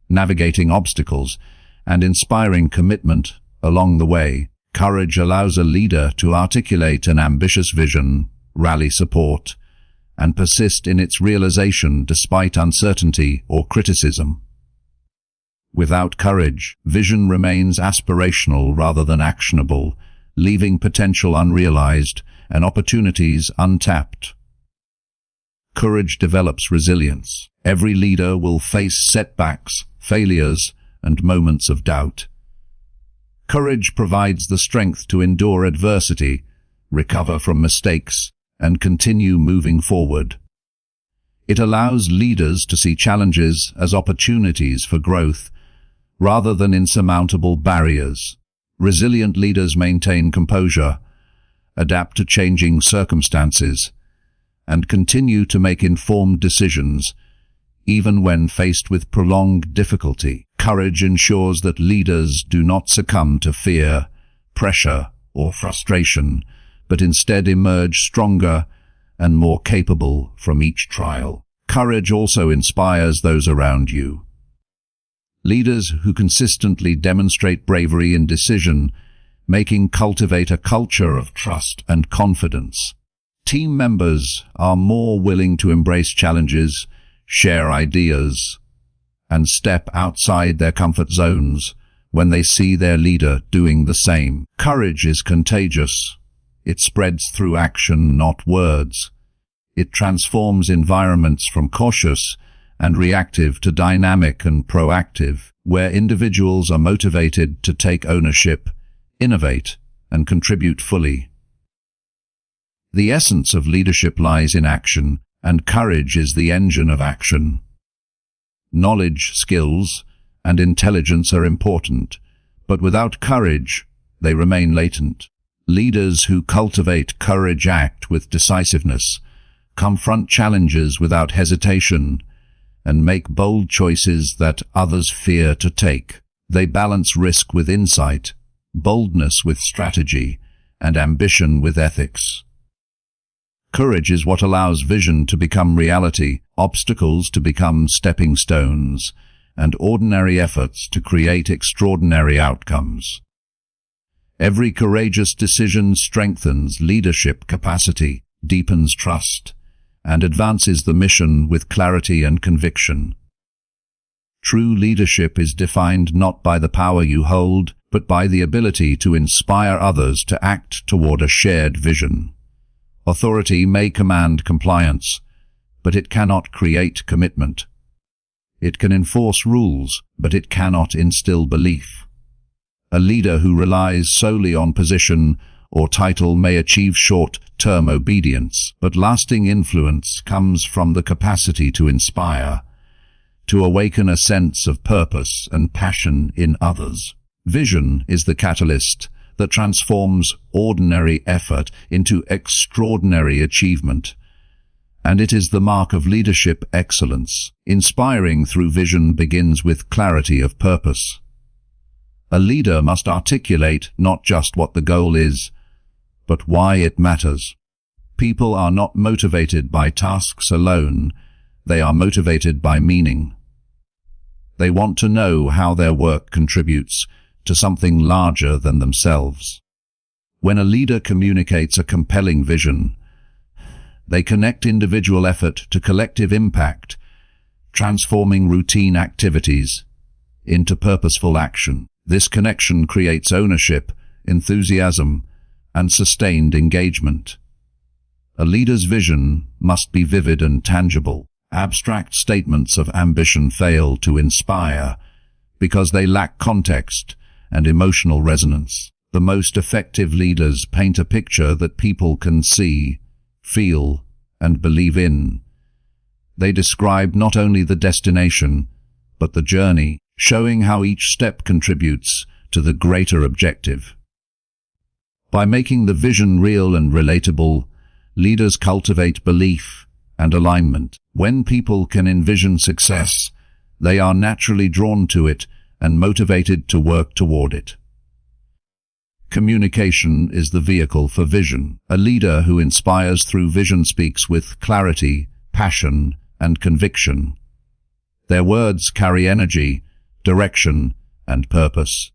navigating obstacles and inspiring commitment along the way. Courage allows a leader to articulate an ambitious vision, rally support, and persist in its realization despite uncertainty or criticism. Without courage, vision remains aspirational rather than actionable, leaving potential unrealized and opportunities untapped. Courage develops resilience. Every leader will face setbacks, failures, and moments of doubt. Courage provides the strength to endure adversity, recover from mistakes, and continue moving forward. It allows leaders to see challenges as opportunities for growth, rather than insurmountable barriers. Resilient leaders maintain composure, adapt to changing circumstances, and continue to make informed decisions, even when faced with prolonged difficulty. Courage ensures that leaders do not succumb to fear, pressure, or frustration, but instead emerge stronger and more capable from each trial. Courage also inspires those around you. Leaders who consistently demonstrate bravery in decision-making cultivate a culture of trust and confidence. Team members are more willing to embrace challenges, share ideas, and step outside their comfort zones when they see their leader doing the same. Courage is contagious. It spreads through action, not words. It transforms environments from cautious and reactive to dynamic and proactive, where individuals are motivated to take ownership, innovate, and contribute fully. The essence of leadership lies in action, and courage is the engine of action. Knowledge, skills, and intelligence are important, but without courage, they remain latent. Leaders who cultivate courage act with decisiveness, confront challenges without hesitation, and make bold choices that others fear to take. They balance risk with insight, boldness with strategy, and ambition with ethics. Courage is what allows vision to become reality, obstacles to become stepping stones, and ordinary efforts to create extraordinary outcomes. Every courageous decision strengthens leadership capacity, deepens trust, and advances the mission with clarity and conviction. True leadership is defined not by the power you hold, but by the ability to inspire others to act toward a shared vision. Authority may command compliance, but it cannot create commitment. It can enforce rules, but it cannot instill belief. A leader who relies solely on position or title may achieve short-term obedience, but lasting influence comes from the capacity to inspire, to awaken a sense of purpose and passion in others. Vision is the catalyst that transforms ordinary effort into extraordinary achievement, and it is the mark of leadership excellence. Inspiring through vision begins with clarity of purpose. A leader must articulate not just what the goal is, but why it matters. People are not motivated by tasks alone, they are motivated by meaning. They want to know how their work contributes to something larger than themselves. When a leader communicates a compelling vision, they connect individual effort to collective impact, transforming routine activities into purposeful action. This connection creates ownership, enthusiasm, and sustained engagement. A leader's vision must be vivid and tangible. Abstract statements of ambition fail to inspire because they lack context and emotional resonance. The most effective leaders paint a picture that people can see, feel, and believe in. They describe not only the destination, but the journey, showing how each step contributes to the greater objective. By making the vision real and relatable, leaders cultivate belief and alignment. When people can envision success, they are naturally drawn to it and motivated to work toward it. Communication is the vehicle for vision. A leader who inspires through vision speaks with clarity, passion, and conviction. Their words carry energy, direction, and purpose.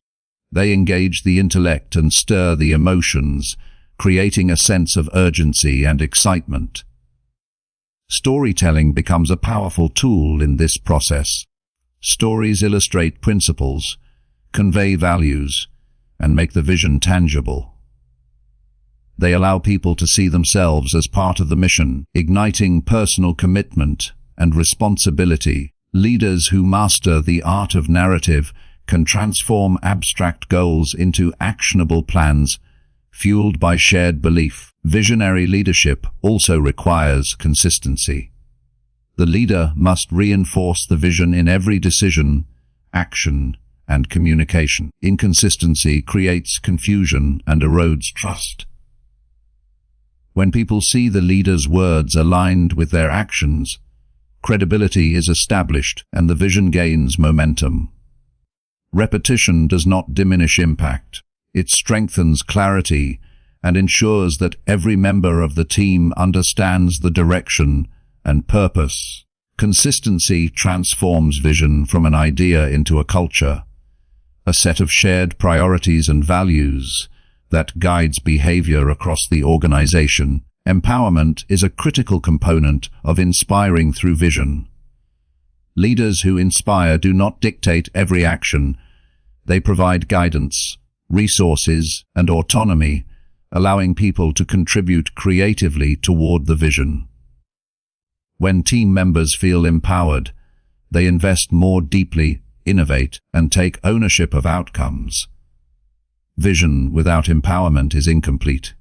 They engage the intellect and stir the emotions, creating a sense of urgency and excitement. Storytelling becomes a powerful tool in this process. Stories illustrate principles, convey values, and make the vision tangible. They allow people to see themselves as part of the mission, igniting personal commitment and responsibility. Leaders who master the art of narrative can transform abstract goals into actionable plans, fueled by shared belief. Visionary leadership also requires consistency. The leader must reinforce the vision in every decision, action, and communication. Inconsistency creates confusion and erodes trust. When people see the leader's words aligned with their actions, credibility is established and the vision gains momentum. Repetition does not diminish impact. It strengthens clarity and ensures that every member of the team understands the direction and purpose. Consistency transforms vision from an idea into a culture, a set of shared priorities and values that guides behavior across the organization. Empowerment is a critical component of inspiring through vision. Leaders who inspire do not dictate every action. They provide guidance, resources, and autonomy, allowing people to contribute creatively toward the vision. When team members feel empowered, they invest more deeply, innovate, and take ownership of outcomes. Vision without empowerment is incomplete.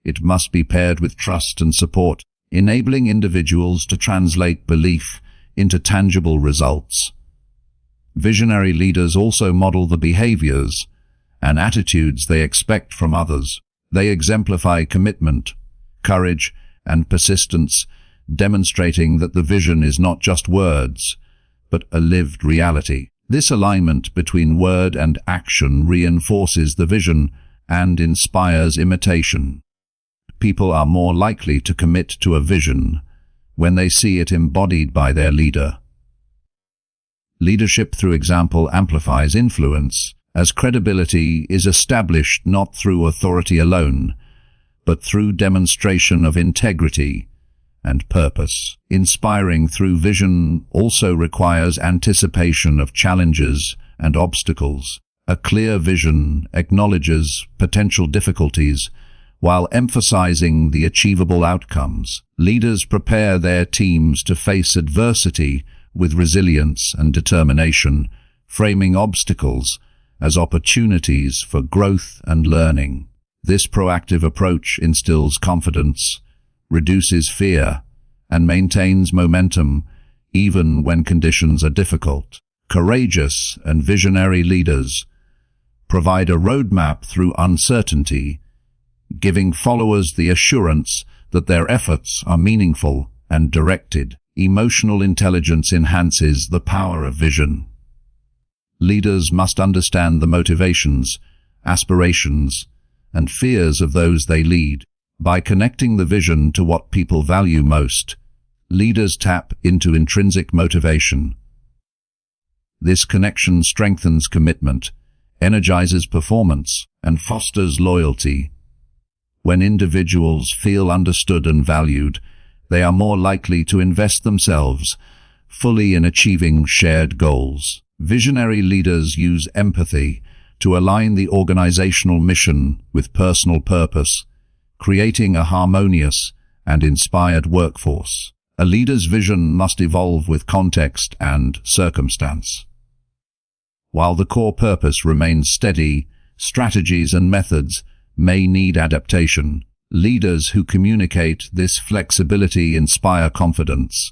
It must be paired with trust and support, enabling individuals to translate belief into tangible results. Visionary leaders also model the behaviors and attitudes they expect from others. They exemplify commitment, courage, and persistence, demonstrating that the vision is not just words, but a lived reality. This alignment between word and action reinforces the vision and inspires imitation. People are more likely to commit to a vision when they see it embodied by their leader. Leadership through example amplifies influence, as credibility is established not through authority alone, but through demonstration of integrity and purpose. Inspiring through vision also requires anticipation of challenges and obstacles. A clear vision acknowledges potential difficulties while emphasizing the achievable outcomes. Leaders prepare their teams to face adversity with resilience and determination, framing obstacles as opportunities for growth and learning. This proactive approach instills confidence, reduces fear, and maintains momentum even when conditions are difficult. Courageous and visionary leaders provide a roadmap through uncertainty, giving followers the assurance that their efforts are meaningful and directed. Emotional intelligence enhances the power of vision. Leaders must understand the motivations, aspirations, and fears of those they lead. By connecting the vision to what people value most, leaders tap into intrinsic motivation. This connection strengthens commitment, energizes performance, and fosters loyalty. When individuals feel understood and valued, they are more likely to invest themselves fully in achieving shared goals. Visionary leaders use empathy to align the organizational mission with personal purpose, creating a harmonious and inspired workforce. A leader's vision must evolve with context and circumstance. While the core purpose remains steady, strategies and methods may need adaptation. Leaders who communicate this flexibility inspire confidence.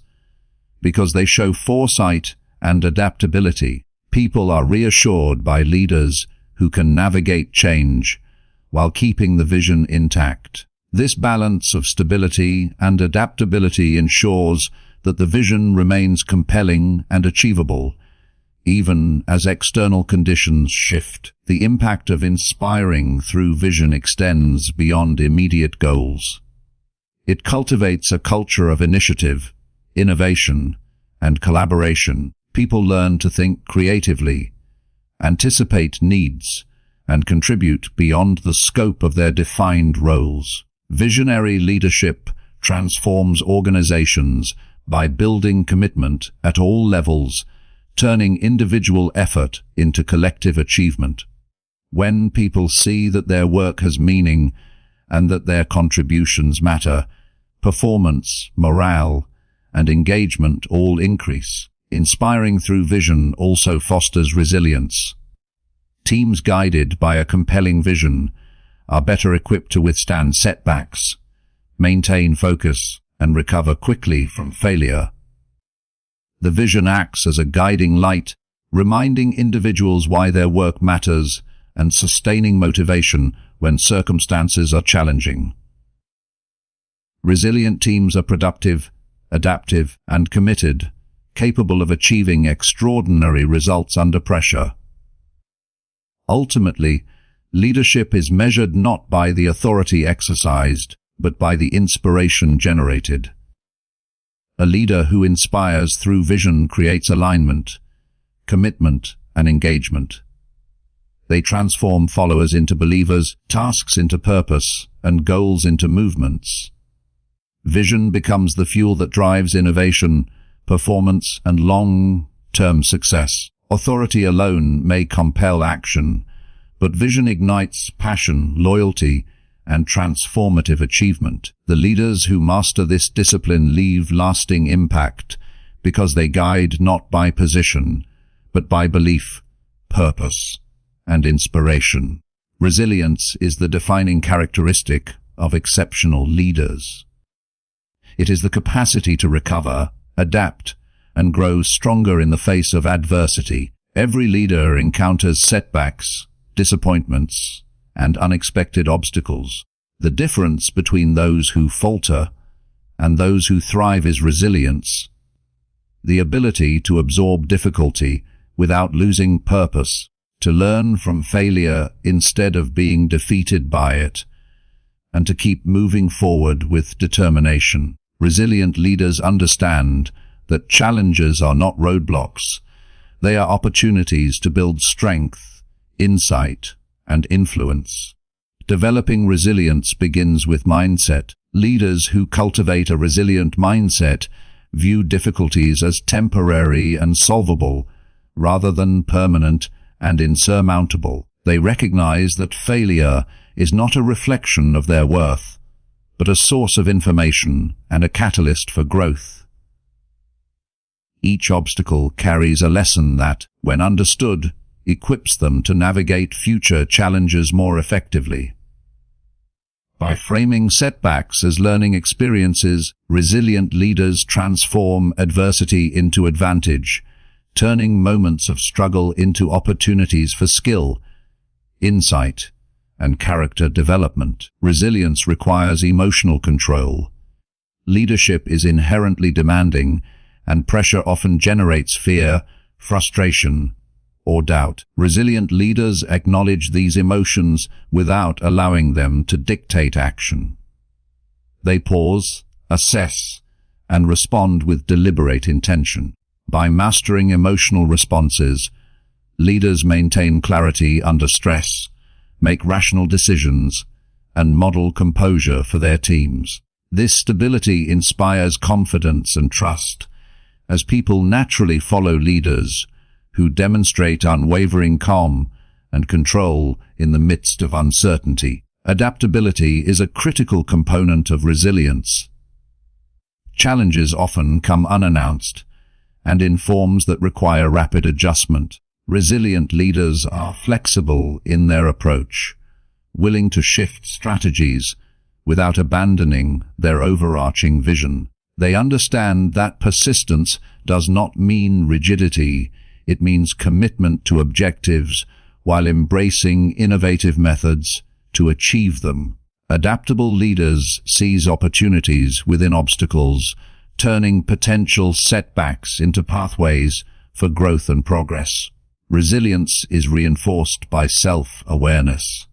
Because they show foresight and adaptability, people are reassured by leaders who can navigate change while keeping the vision intact. This balance of stability and adaptability ensures that the vision remains compelling and achievable, even as external conditions shift. The impact of inspiring through vision extends beyond immediate goals. It cultivates a culture of initiative, innovation, and collaboration. People learn to think creatively, anticipate needs, and contribute beyond the scope of their defined roles. Visionary leadership transforms organizations by building commitment at all levels, turning individual effort into collective achievement. When people see that their work has meaning and that their contributions matter, performance, morale, and engagement all increase. Inspiring through vision also fosters resilience. Teams guided by a compelling vision are better equipped to withstand setbacks, maintain focus, and recover quickly from failure. The vision acts as a guiding light, reminding individuals why their work matters and sustaining motivation when circumstances are challenging. Resilient teams are productive, adaptive, and committed, capable of achieving extraordinary results under pressure. Ultimately, leadership is measured not by the authority exercised, but by the inspiration generated. A leader who inspires through vision creates alignment, commitment, and engagement. They transform followers into believers, tasks into purpose, and goals into movements. Vision becomes the fuel that drives innovation, performance, and long-term success. Authority alone may compel action, but vision ignites passion, loyalty, and transformative achievement. The leaders who master this discipline leave lasting impact because they guide not by position, but by belief, purpose, and inspiration. Resilience is the defining characteristic of exceptional leaders. It is the capacity to recover, adapt, and grow stronger in the face of adversity. Every leader encounters setbacks, disappointments, and unexpected obstacles. The difference between those who falter and those who thrive is resilience, the ability to absorb difficulty without losing purpose, to learn from failure instead of being defeated by it, and to keep moving forward with determination. Resilient leaders understand that challenges are not roadblocks. They are opportunities to build strength, insight, and influence. Developing resilience begins with mindset. Leaders who cultivate a resilient mindset view difficulties as temporary and solvable, rather than permanent and insurmountable. They recognize that failure is not a reflection of their worth, but a source of information and a catalyst for growth. Each obstacle carries a lesson that, when understood, equips them to navigate future challenges more effectively. By framing setbacks as learning experiences, resilient leaders transform adversity into advantage, turning moments of struggle into opportunities for skill, insight, and character development. Resilience requires emotional control. Leadership is inherently demanding, and pressure often generates fear, frustration, or doubt. Resilient leaders acknowledge these emotions without allowing them to dictate action. They pause, assess, and respond with deliberate intention. By mastering emotional responses, leaders maintain clarity under stress, make rational decisions, and model composure for their teams. This stability inspires confidence and trust, as people naturally follow leaders who demonstrate unwavering calm and control in the midst of uncertainty. Adaptability is a critical component of resilience. Challenges often come unannounced and in forms that require rapid adjustment. Resilient leaders are flexible in their approach, willing to shift strategies without abandoning their overarching vision. They understand that persistence does not mean rigidity, it means commitment to objectives while embracing innovative methods to achieve them. Adaptable leaders seize opportunities within obstacles, turning potential setbacks into pathways for growth and progress. Resilience is reinforced by self-awareness.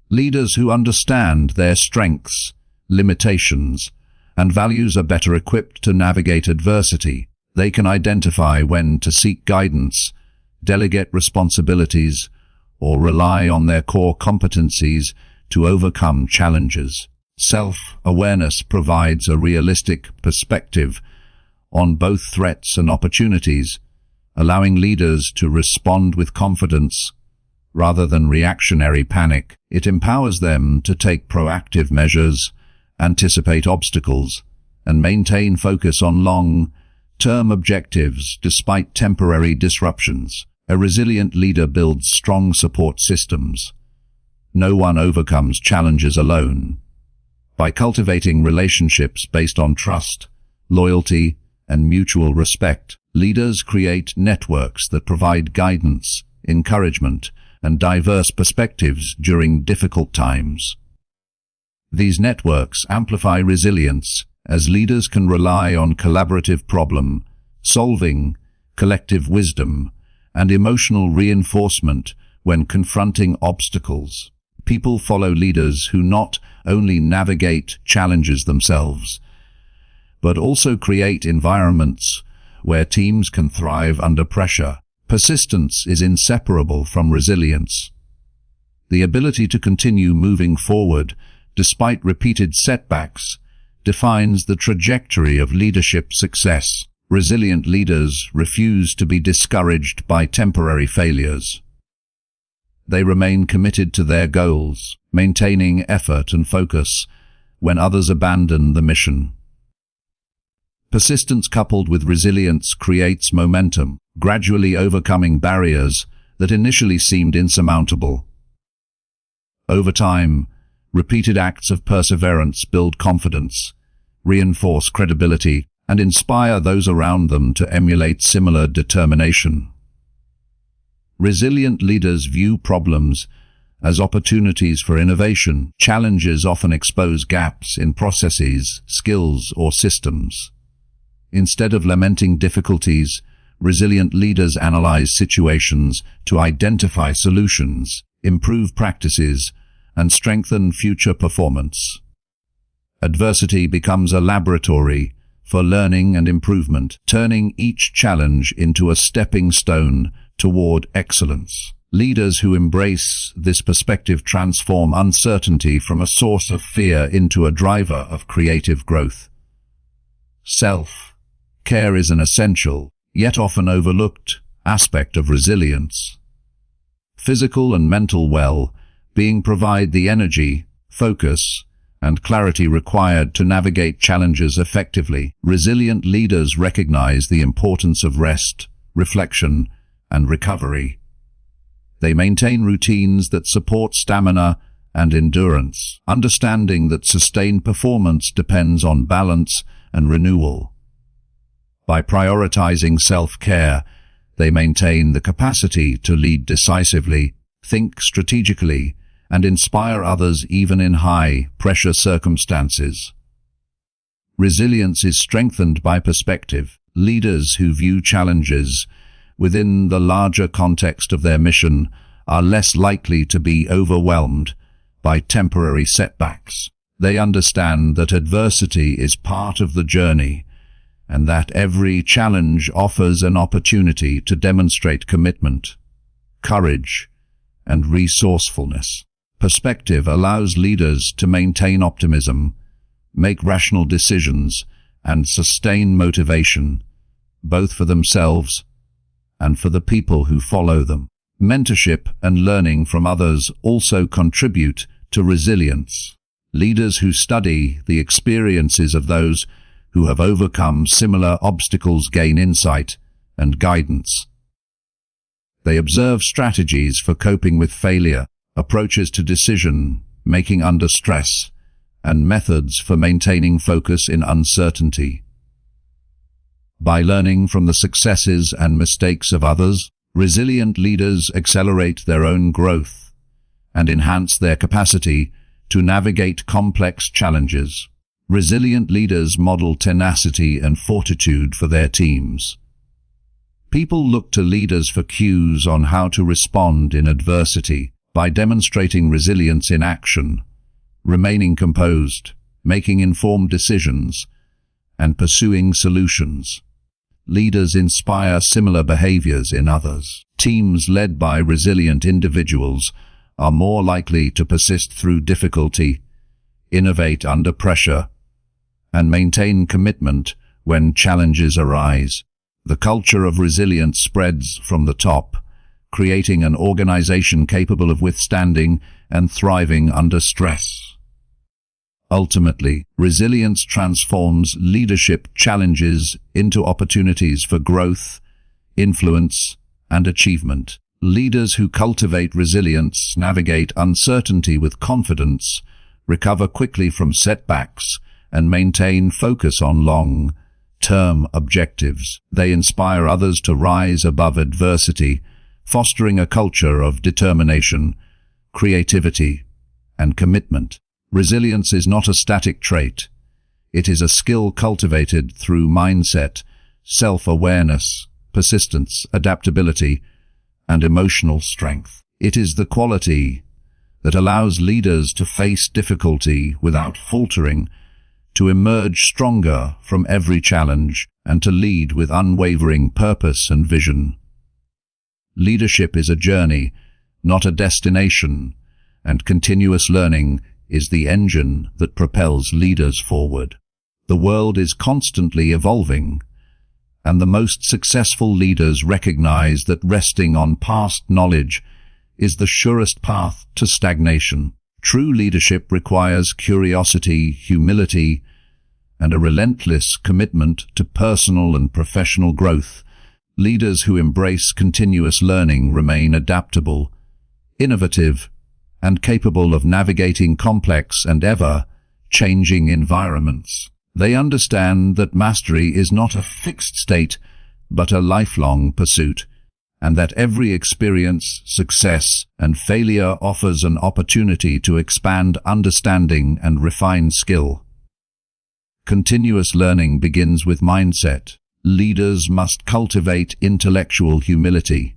Leaders who understand their strengths, limitations, and values are better equipped to navigate adversity. They can identify when to seek guidance, delegate responsibilities, or rely on their core competencies to overcome challenges. Self-awareness provides a realistic perspective on both threats and opportunities, allowing leaders to respond with confidence rather than reactionary panic. It empowers them to take proactive measures, anticipate obstacles, and maintain focus on long-term objectives despite temporary disruptions. A resilient leader builds strong support systems. No one overcomes challenges alone. By cultivating relationships based on trust, loyalty, and mutual respect, leaders create networks that provide guidance, encouragement, and diverse perspectives during difficult times. These networks amplify resilience as leaders can rely on collaborative problem-solving, collective wisdom, and emotional reinforcement when confronting obstacles. People follow leaders who not only navigate challenges themselves, but also create environments where teams can thrive under pressure. Persistence is inseparable from resilience. The ability to continue moving forward despite repeated setbacks defines the trajectory of leadership success. Resilient leaders refuse to be discouraged by temporary failures. They remain committed to their goals, maintaining effort and focus when others abandon the mission. Persistence coupled with resilience creates momentum, gradually overcoming barriers that initially seemed insurmountable. Over time, repeated acts of perseverance build confidence, reinforce credibility, and inspire those around them to emulate similar determination. Resilient leaders view problems as opportunities for innovation. Challenges often expose gaps in processes, skills, or systems. Instead of lamenting difficulties, resilient leaders analyze situations to identify solutions, improve practices, and strengthen future performance. Adversity becomes a laboratory for learning and improvement, turning each challenge into a stepping stone toward excellence. Leaders who embrace this perspective transform uncertainty from a source of fear into a driver of creative growth. Self-care is an essential, yet often overlooked, aspect of resilience. Physical and mental well-being provide the energy, focus, and clarity required to navigate challenges effectively. Resilient leaders recognize the importance of rest, reflection, and recovery. They maintain routines that support stamina and endurance, understanding that sustained performance depends on balance and renewal. By prioritizing self-care, they maintain the capacity to lead decisively, think strategically, and inspire others even in high-pressure circumstances. Resilience is strengthened by perspective. Leaders who view challenges within the larger context of their mission are less likely to be overwhelmed by temporary setbacks. They understand that adversity is part of the journey, and that every challenge offers an opportunity to demonstrate commitment, courage, and resourcefulness. Perspective allows leaders to maintain optimism, make rational decisions, and sustain motivation, both for themselves and for the people who follow them. Mentorship and learning from others also contribute to resilience. Leaders who study the experiences of those who have overcome similar obstacles gain insight and guidance. They observe strategies for coping with failure, approaches to decision-making under stress, and methods for maintaining focus in uncertainty. By learning from the successes and mistakes of others, resilient leaders accelerate their own growth and enhance their capacity to navigate complex challenges. Resilient leaders model tenacity and fortitude for their teams. People look to leaders for cues on how to respond in adversity by demonstrating resilience in action, remaining composed, making informed decisions, and pursuing solutions. Leaders inspire similar behaviors in others. Teams led by resilient individuals are more likely to persist through difficulty, innovate under pressure, and maintain commitment when challenges arise. The culture of resilience spreads from the top, creating an organization capable of withstanding and thriving under stress. Ultimately, resilience transforms leadership challenges into opportunities for growth, influence, and achievement. Leaders who cultivate resilience navigate uncertainty with confidence, recover quickly from setbacks, and maintain focus on long-term objectives. They inspire others to rise above adversity, fostering a culture of determination, creativity, and commitment. Resilience is not a static trait. It is a skill cultivated through mindset, self-awareness, persistence, adaptability, and emotional strength. It is the quality that allows leaders to face difficulty without faltering, to emerge stronger from every challenge, and to lead with unwavering purpose and vision. Leadership is a journey, not a destination, and continuous learning is the engine that propels leaders forward. The world is constantly evolving, and the most successful leaders recognize that resting on past knowledge is the surest path to stagnation. True leadership requires curiosity, humility, and a relentless commitment to personal and professional growth. Leaders who embrace continuous learning remain adaptable, innovative, and capable of navigating complex and ever-changing environments. They understand that mastery is not a fixed state, but a lifelong pursuit, and that every experience, success, and failure offers an opportunity to expand understanding and refine skill. Continuous learning begins with mindset. Leaders must cultivate intellectual humility,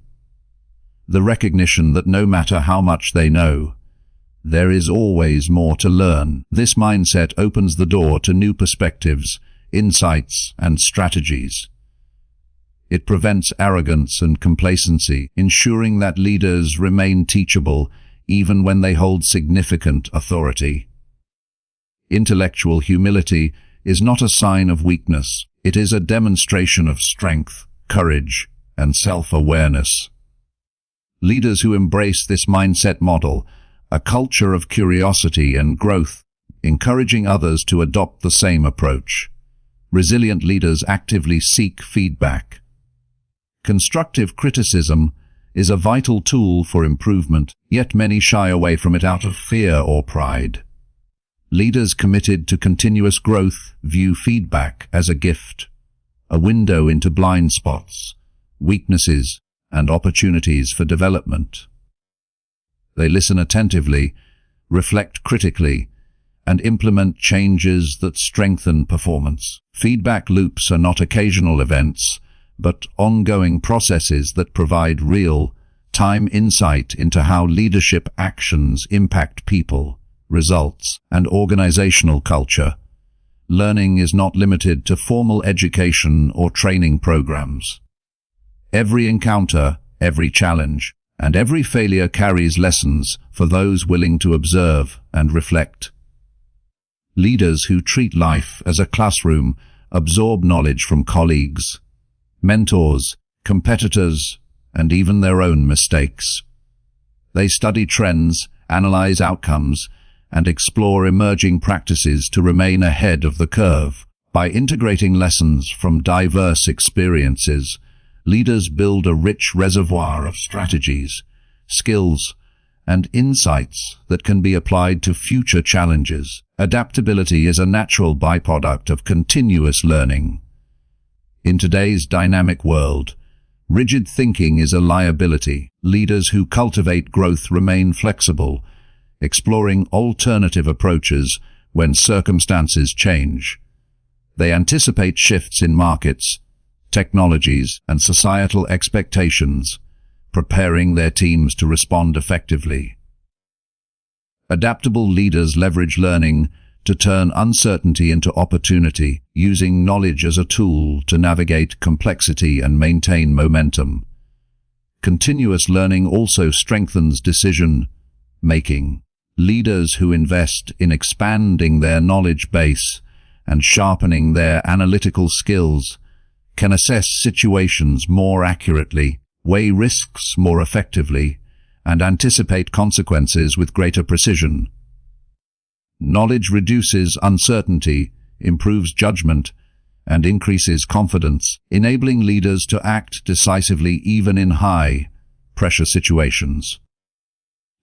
the recognition that no matter how much they know, there is always more to learn. This mindset opens the door to new perspectives, insights, and strategies. It prevents arrogance and complacency, ensuring that leaders remain teachable even when they hold significant authority. Intellectual humility is not a sign of weakness. It is a demonstration of strength, courage, and self-awareness. Leaders who embrace this mindset model a culture of curiosity and growth, encouraging others to adopt the same approach. Resilient leaders actively seek feedback. Constructive criticism is a vital tool for improvement, yet many shy away from it out of fear or pride. Leaders committed to continuous growth view feedback as a gift, a window into blind spots, weaknesses, and opportunities for development. They listen attentively, reflect critically, and implement changes that strengthen performance. Feedback loops are not occasional events, but ongoing processes that provide real-time insight into how leadership actions impact people, results, and organizational culture. Learning is not limited to formal education or training programs. Every encounter, every challenge, and every failure carries lessons for those willing to observe and reflect. Leaders who treat life as a classroom absorb knowledge from colleagues, mentors, competitors, and even their own mistakes. They study trends, analyze outcomes, and explore emerging practices to remain ahead of the curve. By integrating lessons from diverse experiences, leaders build a rich reservoir of strategies, skills, and insights that can be applied to future challenges. Adaptability is a natural byproduct of continuous learning. In today's dynamic world, rigid thinking is a liability. Leaders who cultivate growth remain flexible, exploring alternative approaches when circumstances change. They anticipate shifts in markets, technologies, and societal expectations, preparing their teams to respond effectively. Adaptable leaders leverage learning to turn uncertainty into opportunity, using knowledge as a tool to navigate complexity and maintain momentum. Continuous learning also strengthens decision-making. Leaders who invest in expanding their knowledge base and sharpening their analytical skills can assess situations more accurately, weigh risks more effectively, and anticipate consequences with greater precision. Knowledge reduces uncertainty, improves judgment, and increases confidence, enabling leaders to act decisively even in high-pressure situations.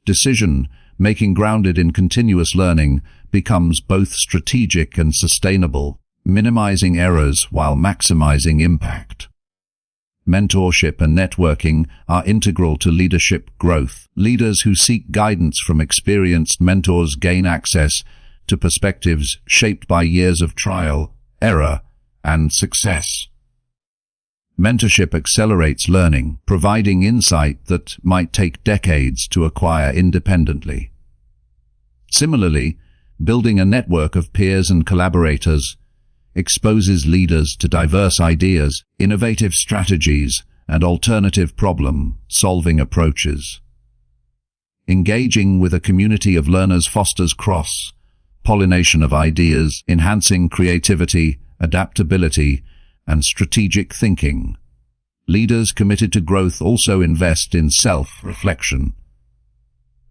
Decision-making grounded in continuous learning becomes both strategic and sustainable, minimizing errors while maximizing impact. Mentorship and networking are integral to leadership growth. Leaders who seek guidance from experienced mentors gain access to perspectives shaped by years of trial, error, and success. Mentorship accelerates learning, providing insight that might take decades to acquire independently. Similarly, building a network of peers and collaborators exposes leaders to diverse ideas, innovative strategies, and alternative problem-solving approaches. Engaging with a community of learners fosters cross-pollination of ideas, enhancing creativity, adaptability, and strategic thinking. Leaders committed to growth also invest in self-reflection.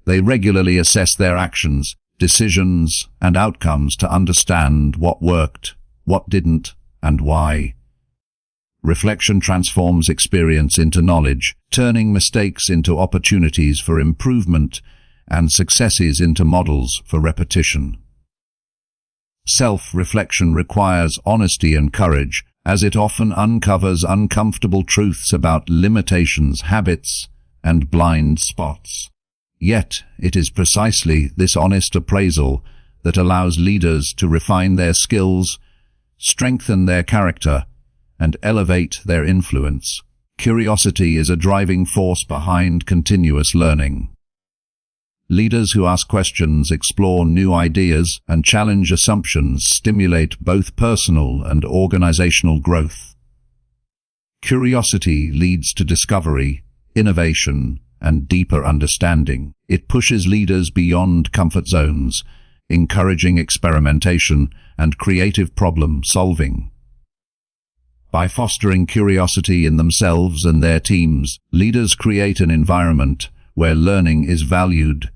They regularly assess their actions, decisions, and outcomes to understand what worked, what didn't, and why. Reflection transforms experience into knowledge, turning mistakes into opportunities for improvement and successes into models for repetition. Self-reflection requires honesty and courage, as it often uncovers uncomfortable truths about limitations, habits, and blind spots. Yet, it is precisely this honest appraisal that allows leaders to refine their skills, strengthen their character, and elevate their influence. Curiosity is a driving force behind continuous learning. Leaders who ask questions, explore new ideas, and challenge assumptions stimulate both personal and organizational growth. Curiosity leads to discovery, innovation, and deeper understanding. It pushes leaders beyond comfort zones, encouraging experimentation and creative problem-solving. By fostering curiosity in themselves and their teams, leaders create an environment where learning is valued,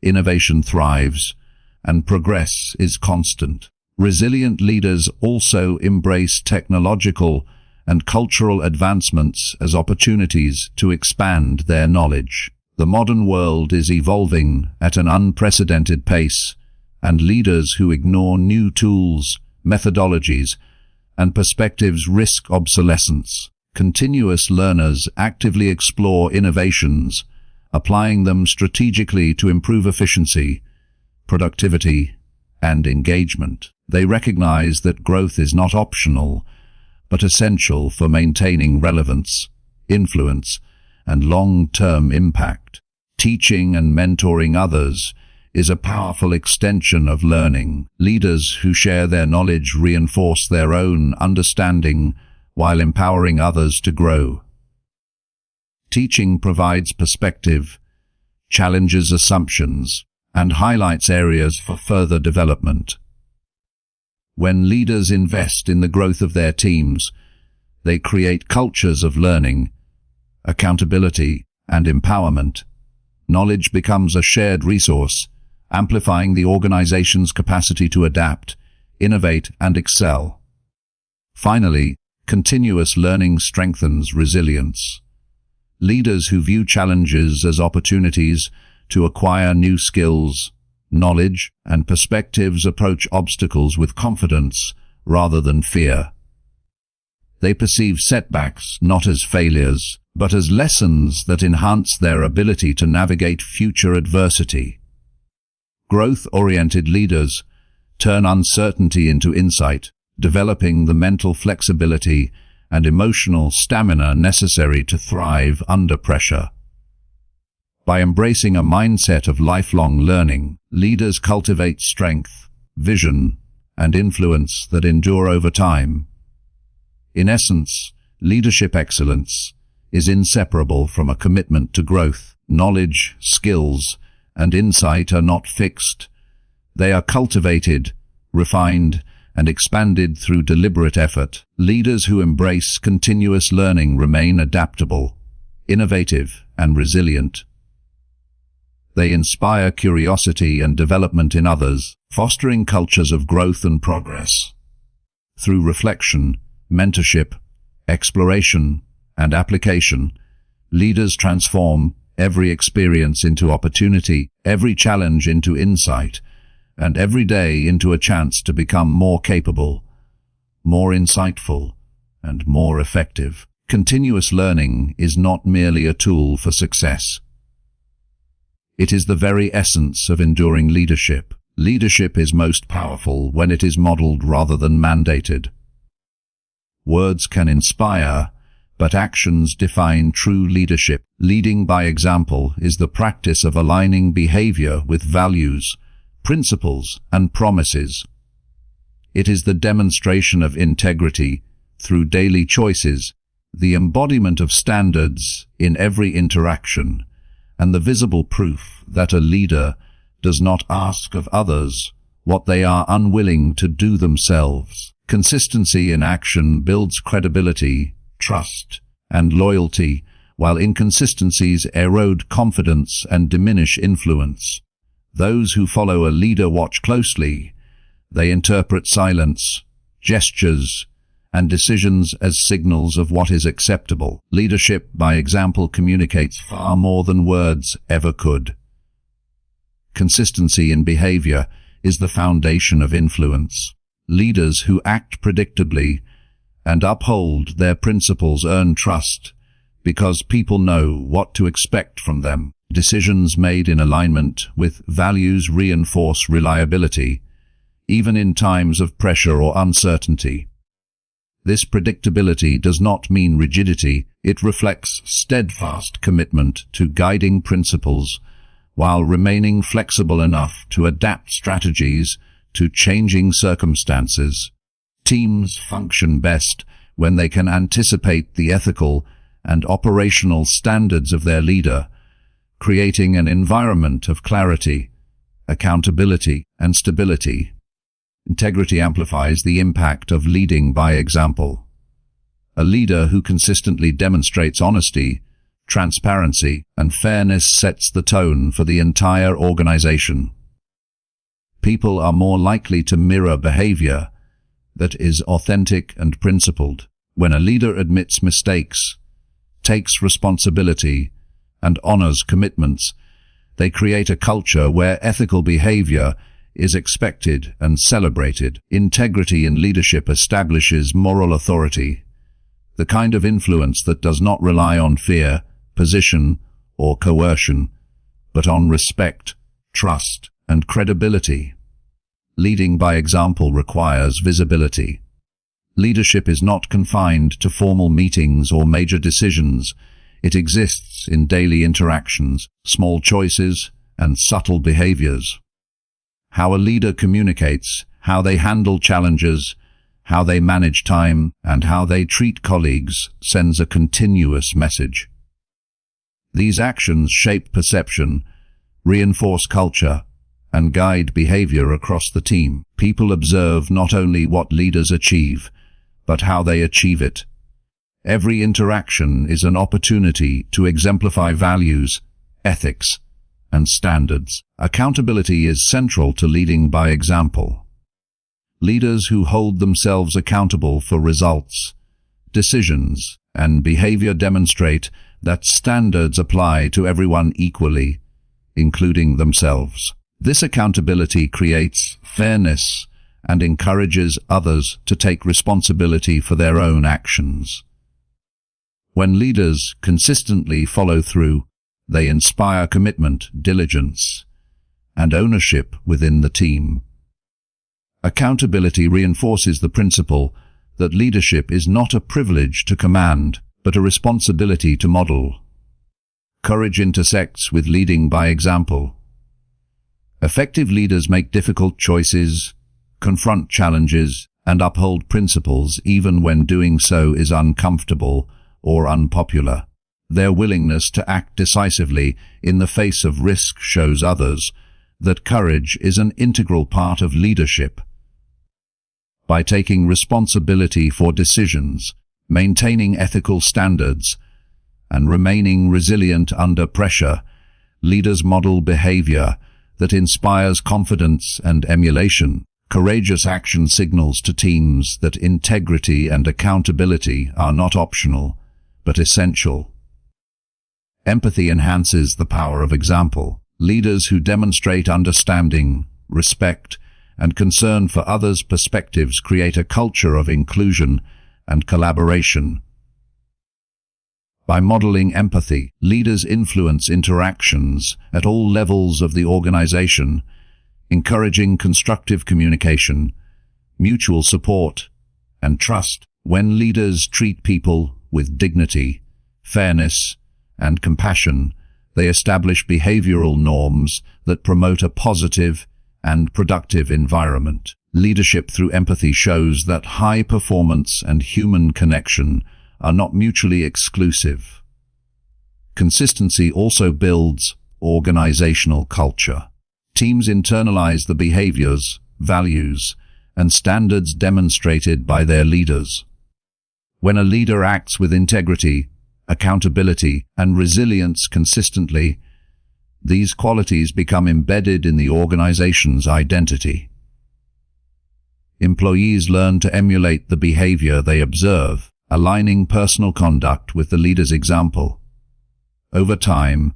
innovation thrives, and progress is constant. Resilient leaders also embrace technological and cultural advancements as opportunities to expand their knowledge. The modern world is evolving at an unprecedented pace, and leaders who ignore new tools, methodologies, and perspectives risk obsolescence. Continuous learners actively explore innovations, applying them strategically to improve efficiency, productivity, and engagement. They recognize that growth is not optional, but essential for maintaining relevance, influence, and long-term impact. Teaching and mentoring others is a powerful extension of learning. Leaders who share their knowledge reinforce their own understanding while empowering others to grow. Teaching provides perspective, challenges assumptions, and highlights areas for further development. When leaders invest in the growth of their teams, they create cultures of learning, accountability, and empowerment. Knowledge becomes a shared resource, amplifying the organization's capacity to adapt, innovate, and excel. Finally, continuous learning strengthens resilience. Leaders who view challenges as opportunities to acquire new skills, knowledge, and perspectives approach obstacles with confidence rather than fear. They perceive setbacks not as failures, but as lessons that enhance their ability to navigate future adversity. Growth-oriented leaders turn uncertainty into insight, developing the mental flexibility and emotional stamina necessary to thrive under pressure. By embracing a mindset of lifelong learning, leaders cultivate strength, vision, and influence that endure over time. In essence, leadership excellence is inseparable from a commitment to growth. Knowledge, skills, and insight are not fixed. They are cultivated, refined, and expanded through deliberate effort. Leaders who embrace continuous learning remain adaptable, innovative, and resilient. They inspire curiosity and development in others, fostering cultures of growth and progress. Through reflection, mentorship, exploration, and application, leaders transform every experience into opportunity, every challenge into insight, and every day into a chance to become more capable, more insightful, and more effective. Continuous learning is not merely a tool for success. It is the very essence of enduring leadership. Leadership is most powerful when it is modeled rather than mandated. Words can inspire, but actions define true leadership. Leading by example is the practice of aligning behavior with values, principles, and promises. It is the demonstration of integrity through daily choices, the embodiment of standards in every interaction, and the visible proof that a leader does not ask of others what they are unwilling to do themselves. Consistency in action builds credibility, trust, and loyalty, while inconsistencies erode confidence and diminish influence. Those who follow a leader watch closely. They interpret silence, gestures, and decisions as signals of what is acceptable. Leadership by example communicates far more than words ever could. Consistency in behavior is the foundation of influence. Leaders who act predictably and uphold their principles earn trust because people know what to expect from them. Decisions made in alignment with values reinforce reliability, even in times of pressure or uncertainty. This predictability does not mean rigidity. It reflects steadfast commitment to guiding principles while remaining flexible enough to adapt strategies to changing circumstances. Teams function best when they can anticipate the ethical and operational standards of their leader, creating an environment of clarity, accountability, and stability. Integrity amplifies the impact of leading by example. A leader who consistently demonstrates honesty, transparency, and fairness sets the tone for the entire organization. People are more likely to mirror behavior that is authentic and principled. When a leader admits mistakes, takes responsibility, and honors commitments, they create a culture where ethical behavior is expected and celebrated. Integrity in leadership establishes moral authority, the kind of influence that does not rely on fear, position, or coercion, but on respect, trust, and credibility. Leading by example requires visibility. Leadership is not confined to formal meetings or major decisions. It exists in daily interactions, small choices, and subtle behaviors. How a leader communicates, how they handle challenges, how they manage time, and how they treat colleagues sends a continuous message. These actions shape perception, reinforce culture, and guide behavior across the team. People observe not only what leaders achieve, but how they achieve it. Every interaction is an opportunity to exemplify values, ethics, and standards. Accountability is central to leading by example. Leaders who hold themselves accountable for results, decisions, and behavior demonstrate that standards apply to everyone equally, including themselves. This accountability creates fairness and encourages others to take responsibility for their own actions. When leaders consistently follow through, they inspire commitment, diligence, and ownership within the team. Accountability reinforces the principle that leadership is not a privilege to command, but a responsibility to model. Courage intersects with leading by example. Effective leaders make difficult choices, confront challenges, and uphold principles even when doing so is uncomfortable or unpopular. Their willingness to act decisively in the face of risk shows others that courage is an integral part of leadership. By taking responsibility for decisions, maintaining ethical standards, and remaining resilient under pressure, leaders model behavior that inspires confidence and emulation. Courageous action signals to teams that integrity and accountability are not optional, but essential. Empathy enhances the power of example. Leaders who demonstrate understanding, respect, and concern for others' perspectives create a culture of inclusion and collaboration. By modeling empathy, leaders influence interactions at all levels of the organization, encouraging constructive communication, mutual support, and trust. When leaders treat people with dignity, fairness, and compassion, they establish behavioral norms that promote a positive and productive environment. Leadership through empathy shows that high performance and human connection are not mutually exclusive. Consistency also builds organizational culture. Teams internalize the behaviors, values, and standards demonstrated by their leaders. When a leader acts with integrity, accountability, and resilience consistently, these qualities become embedded in the organization's identity. Employees learn to emulate the behavior they observe, aligning personal conduct with the leader's example. Over time,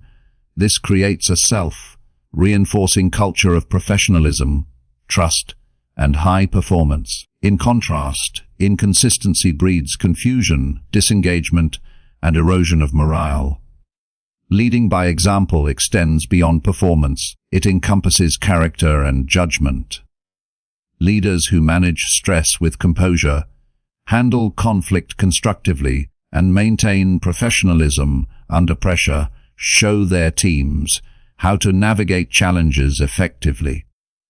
this creates a self-reinforcing culture of professionalism, trust, and high performance. In contrast, inconsistency breeds confusion, disengagement, and erosion of morale. Leading by example extends beyond performance. It encompasses character and judgment. Leaders who manage stress with composure, handle conflict constructively, and maintain professionalism under pressure show their teams how to navigate challenges effectively.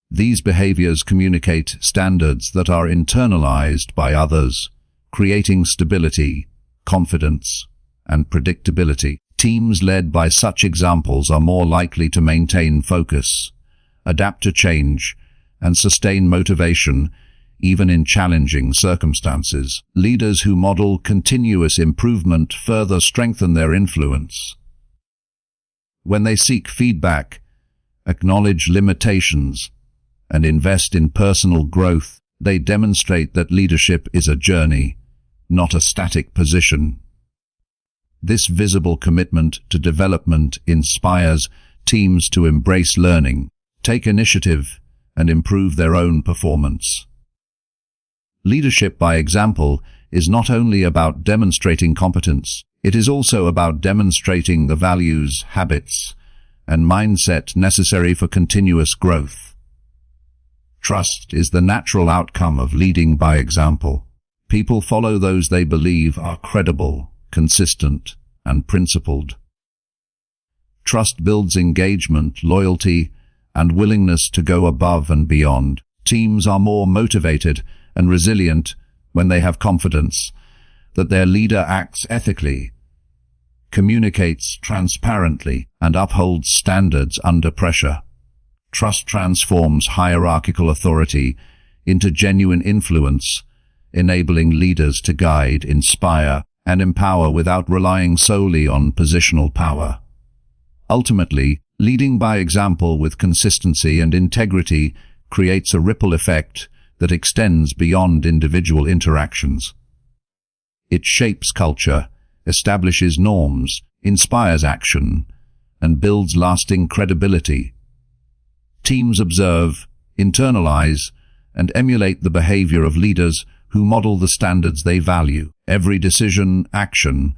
These behaviors communicate standards that are internalized by others, creating stability, confidence, and predictability. Teams led by such examples are more likely to maintain focus, adapt to change, and sustain motivation even in challenging circumstances. Leaders who model continuous improvement further strengthen their influence. When they seek feedback, acknowledge limitations, and invest in personal growth, they demonstrate that leadership is a journey, not a static position. This visible commitment to development inspires teams to embrace learning, take initiative, and improve their own performance. Leadership by example is not only about demonstrating competence, it is also about demonstrating the values, habits, and mindset necessary for continuous growth. Trust is the natural outcome of leading by example. People follow those they believe are credible, consistent, and principled. Trust builds engagement, loyalty, and willingness to go above and beyond. Teams are more motivated and resilient when they have confidence that their leader acts ethically, communicates transparently, and upholds standards under pressure. Trust transforms hierarchical authority into genuine influence, enabling leaders to guide, inspire, and empower without relying solely on positional power. Ultimately, leading by example with consistency and integrity creates a ripple effect that extends beyond individual interactions. It shapes culture, establishes norms, inspires action, and builds lasting credibility. Teams observe, internalize, and emulate the behavior of leaders who model the standards they value. Every decision, action,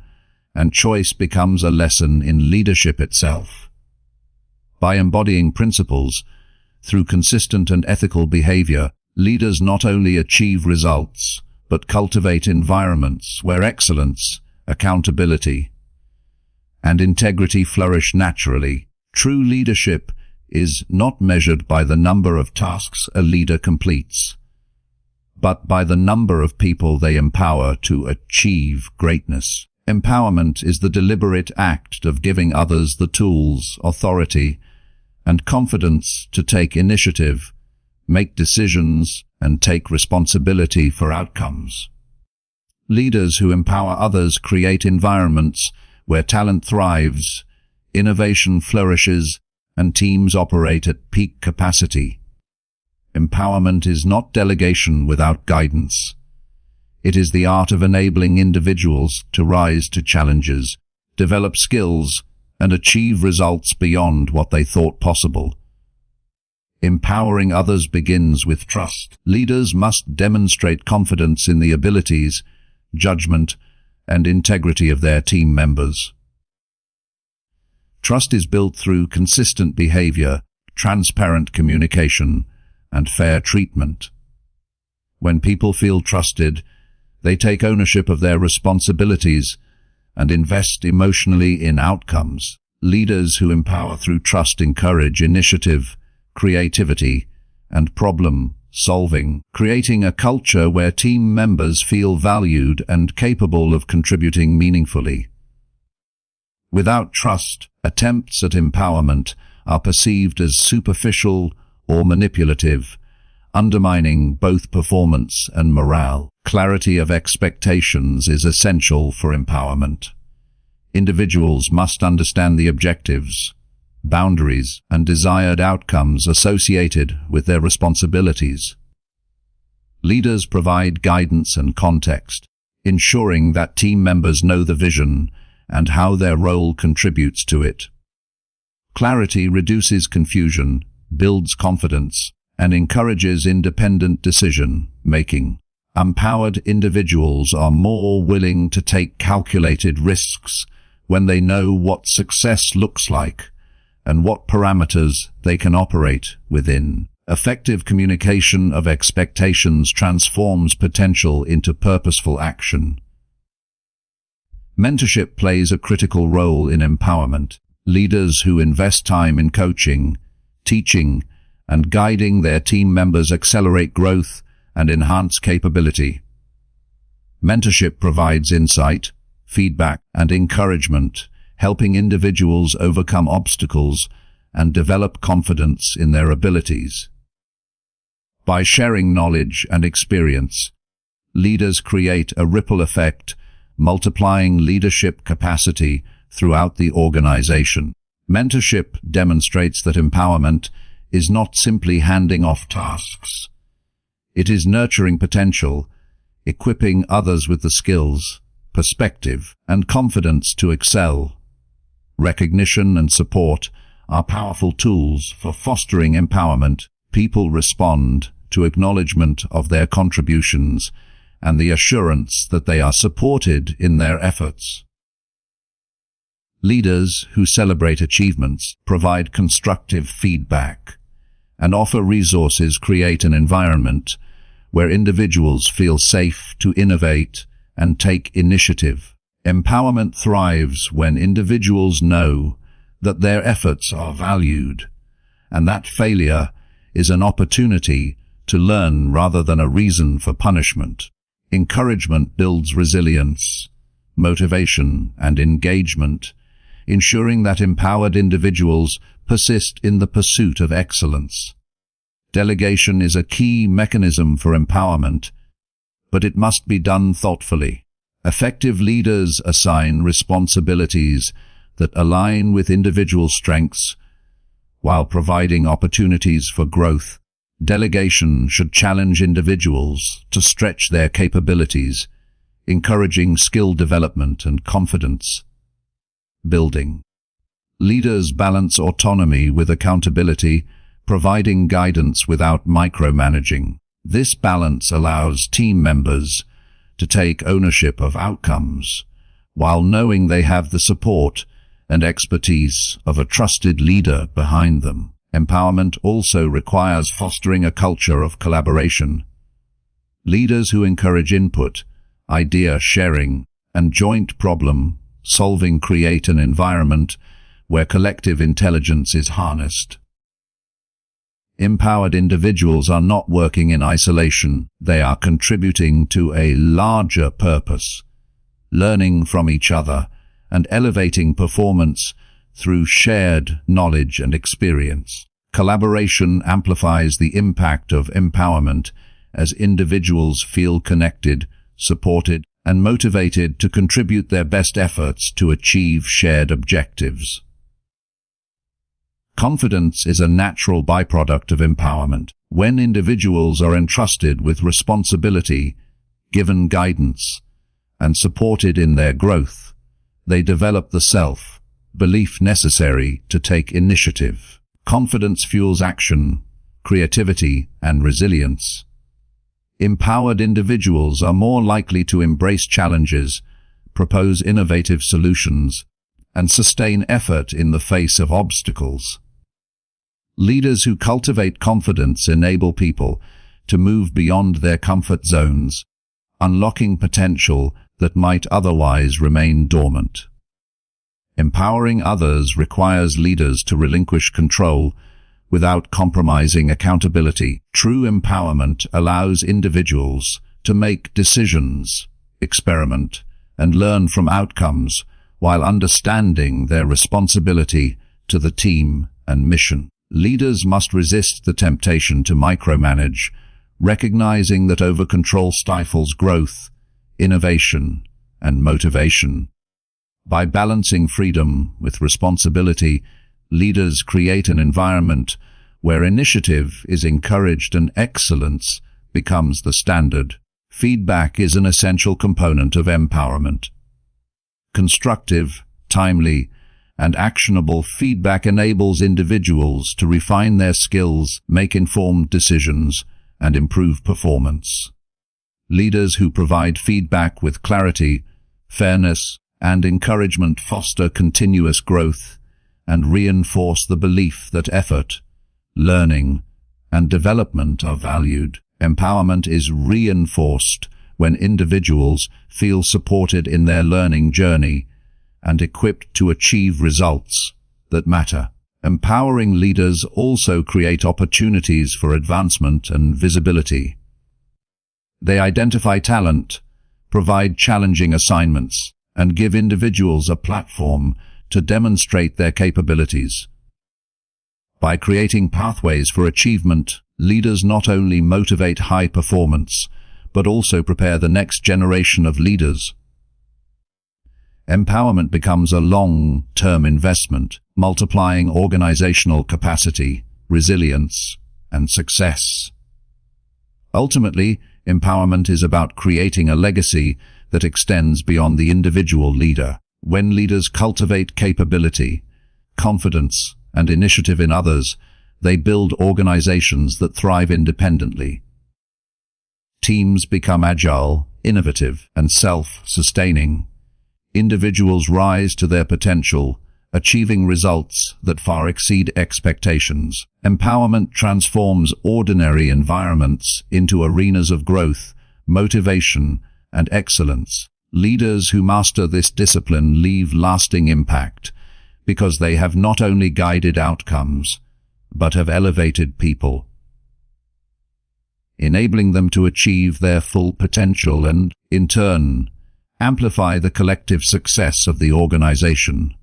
and choice becomes a lesson in leadership itself. By embodying principles Through consistent and ethical behavior, leaders not only achieve results, but cultivate environments where excellence, accountability, and integrity flourish naturally. True leadership is not measured by the number of tasks a leader completes, but by the number of people they empower to achieve greatness. Empowerment is the deliberate act of giving others the tools, authority, and confidence to take initiative, make decisions, and take responsibility for outcomes. Leaders who empower others create environments where talent thrives, innovation flourishes, and teams operate at peak capacity. Empowerment is not delegation without guidance. It is the art of enabling individuals to rise to challenges, develop skills, and achieve results beyond what they thought possible. Empowering others begins with trust. Leaders must demonstrate confidence in the abilities, judgment, and integrity of their team members. Trust is built through consistent behavior, transparent communication, and fair treatment. When people feel trusted, they take ownership of their responsibilities and invest emotionally in outcomes. Leaders who empower through trust encourage initiative, creativity, and problem-solving, creating a culture where team members feel valued and capable of contributing meaningfully. Without trust, attempts at empowerment are perceived as superficial or manipulative, undermining both performance and morale. Clarity of expectations is essential for empowerment. Individuals must understand the objectives, boundaries, and desired outcomes associated with their responsibilities. Leaders provide guidance and context, ensuring that team members know the vision and how their role contributes to it. Clarity reduces confusion, builds confidence, and encourages independent decision-making. Empowered individuals are more willing to take calculated risks when they know what success looks like and what parameters they can operate within. Effective communication of expectations transforms potential into purposeful action. Mentorship plays a critical role in empowerment. Leaders who invest time in coaching, teaching, and guiding their team members accelerate growth and enhance capability. Mentorship provides insight, feedback, and encouragement, helping individuals overcome obstacles and develop confidence in their abilities. By sharing knowledge and experience, leaders create a ripple effect, multiplying leadership capacity throughout the organization. Mentorship demonstrates that empowerment is not simply handing off tasks. It is nurturing potential, equipping others with the skills, perspective, and confidence to excel. Recognition and support are powerful tools for fostering empowerment. People respond to acknowledgement of their contributions and the assurance that they are supported in their efforts. Leaders who celebrate achievements, provide constructive feedback, and offer resources create an environment where individuals feel safe to innovate and take initiative. Empowerment thrives when individuals know that their efforts are valued, and that failure is an opportunity to learn rather than a reason for punishment. Encouragement builds resilience, motivation, and engagement, ensuring that empowered individuals persist in the pursuit of excellence. Delegation is a key mechanism for empowerment, but it must be done thoughtfully. Effective leaders assign responsibilities that align with individual strengths, while providing opportunities for growth. Delegation should challenge individuals to stretch their capabilities, encouraging skill development and confidence building. Leaders balance autonomy with accountability, providing guidance without micromanaging. This balance allows team members to take ownership of outcomes, while knowing they have the support and expertise of a trusted leader behind them. Empowerment also requires fostering a culture of collaboration. Leaders who encourage input, idea sharing, and joint problem-solving create an environment where collective intelligence is harnessed. Empowered individuals are not working in isolation. They are contributing to a larger purpose, learning from each other, and elevating performance through shared knowledge and experience. Collaboration amplifies the impact of empowerment as individuals feel connected, supported, and motivated to contribute their best efforts to achieve shared objectives. Confidence is a natural byproduct of empowerment. When individuals are entrusted with responsibility, given guidance, and supported in their growth, they develop the self-belief necessary to take initiative. Confidence fuels action, creativity, and resilience. Empowered individuals are more likely to embrace challenges, propose innovative solutions, and sustain effort in the face of obstacles. Leaders who cultivate confidence enable people to move beyond their comfort zones, unlocking potential that might otherwise remain dormant. Empowering others requires leaders to relinquish control without compromising accountability. True empowerment allows individuals to make decisions, experiment, and learn from outcomes while understanding their responsibility to the team and mission. Leaders must resist the temptation to micromanage, recognizing that over-control stifles growth, innovation, and motivation. By balancing freedom with responsibility, leaders create an environment where initiative is encouraged and excellence becomes the standard. Feedback is an essential component of empowerment. Constructive, timely, and actionable feedback enables individuals to refine their skills, make informed decisions, and improve performance. Leaders who provide feedback with clarity, fairness, and encouragement foster continuous growth and reinforce the belief that effort, learning, and development are valued. Empowerment is reinforced when individuals feel supported in their learning journey and equipped to achieve results that matter. Empowering leaders also create opportunities for advancement and visibility. They identify talent, provide challenging assignments, and give individuals a platform to demonstrate their capabilities. By creating pathways for achievement, leaders not only motivate high performance, but also prepare the next generation of leaders. Empowerment becomes a long-term investment, multiplying organizational capacity, resilience, and success. Ultimately, empowerment is about creating a legacy that extends beyond the individual leader. When leaders cultivate capability, confidence, and initiative in others, they build organizations that thrive independently. Teams become agile, innovative, and self-sustaining. Individuals rise to their potential, achieving results that far exceed expectations. Empowerment transforms ordinary environments into arenas of growth, motivation, and excellence. Leaders who master this discipline leave lasting impact because they have not only guided outcomes, but have elevated people, enabling them to achieve their full potential and, in turn, amplify the collective success of the organization.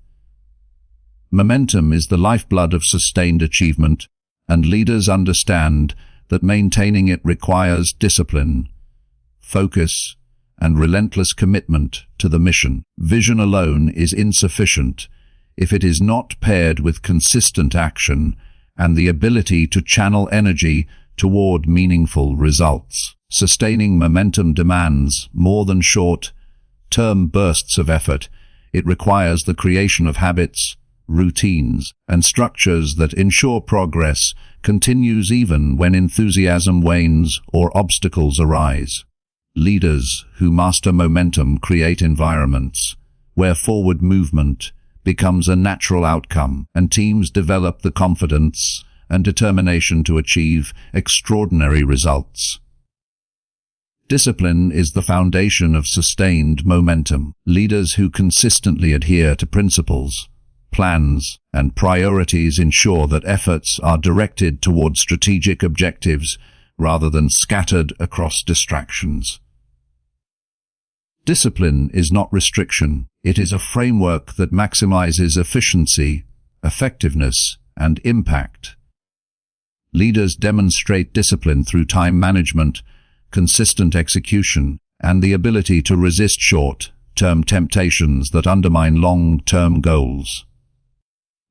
Momentum is the lifeblood of sustained achievement, and leaders understand that maintaining it requires discipline, focus, and relentless commitment to the mission. Vision alone is insufficient if it is not paired with consistent action and the ability to channel energy toward meaningful results. Sustaining momentum demands more than short-term bursts of effort. It requires the creation of habits, routines, and structures that ensure progress continues even when enthusiasm wanes or obstacles arise. Leaders who master momentum create environments where forward movement becomes a natural outcome, and teams develop the confidence and determination to achieve extraordinary results. Discipline is the foundation of sustained momentum. Leaders who consistently adhere to principles, plans, and priorities ensure that efforts are directed toward strategic objectives rather than scattered across distractions. Discipline is not restriction. It is a framework that maximizes efficiency, effectiveness, and impact. Leaders demonstrate discipline through time management, consistent execution, and the ability to resist short-term temptations that undermine long-term goals.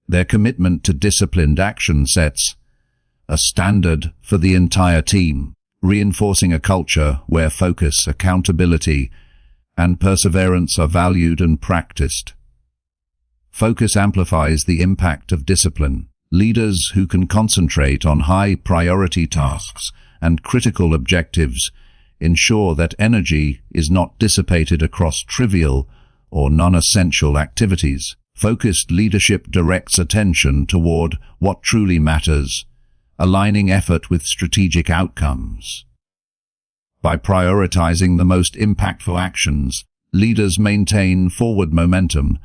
Their commitment to disciplined action sets a standard for the entire team, reinforcing a culture where focus, accountability, and perseverance are valued and practiced. Focus amplifies the impact of discipline. Leaders who can concentrate on high-priority tasks and critical objectives ensure that energy is not dissipated across trivial or non-essential activities. Focused leadership directs attention toward what truly matters, aligning effort with strategic outcomes. By prioritizing the most impactful actions, leaders maintain forward momentum,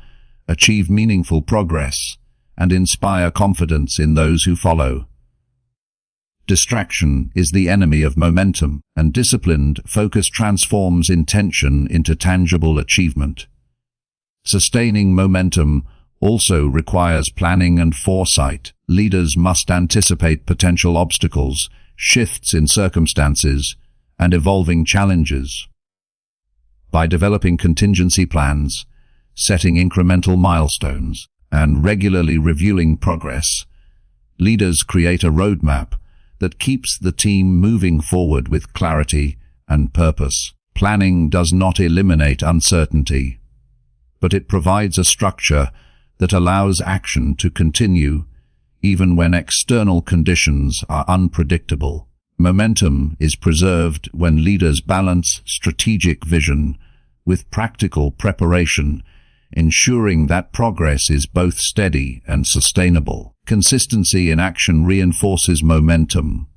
achieve meaningful progress, and inspire confidence in those who follow. Distraction is the enemy of momentum, and disciplined focus transforms intention into tangible achievement. Sustaining momentum also requires planning and foresight. Leaders must anticipate potential obstacles, shifts in circumstances, and evolving challenges. By developing contingency plans, setting incremental milestones, and regularly reviewing progress, leaders create a roadmap that keeps the team moving forward with clarity and purpose. Planning does not eliminate uncertainty, but it provides a structure that allows action to continue even when external conditions are unpredictable. Momentum is preserved when leaders balance strategic vision with practical preparation, ensuring that progress is both steady and sustainable. Consistency in action reinforces momentum.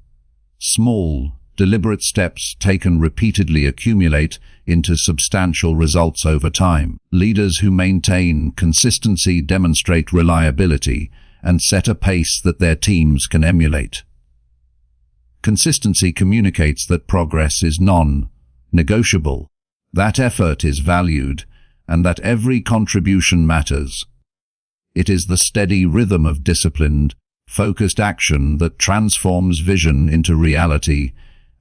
Small, deliberate steps taken repeatedly accumulate into substantial results over time. Leaders who maintain consistency demonstrate reliability and set a pace that their teams can emulate. Consistency communicates that progress is non-negotiable, that effort is valued, and that every contribution matters. It is the steady rhythm of disciplined, focused action that transforms vision into reality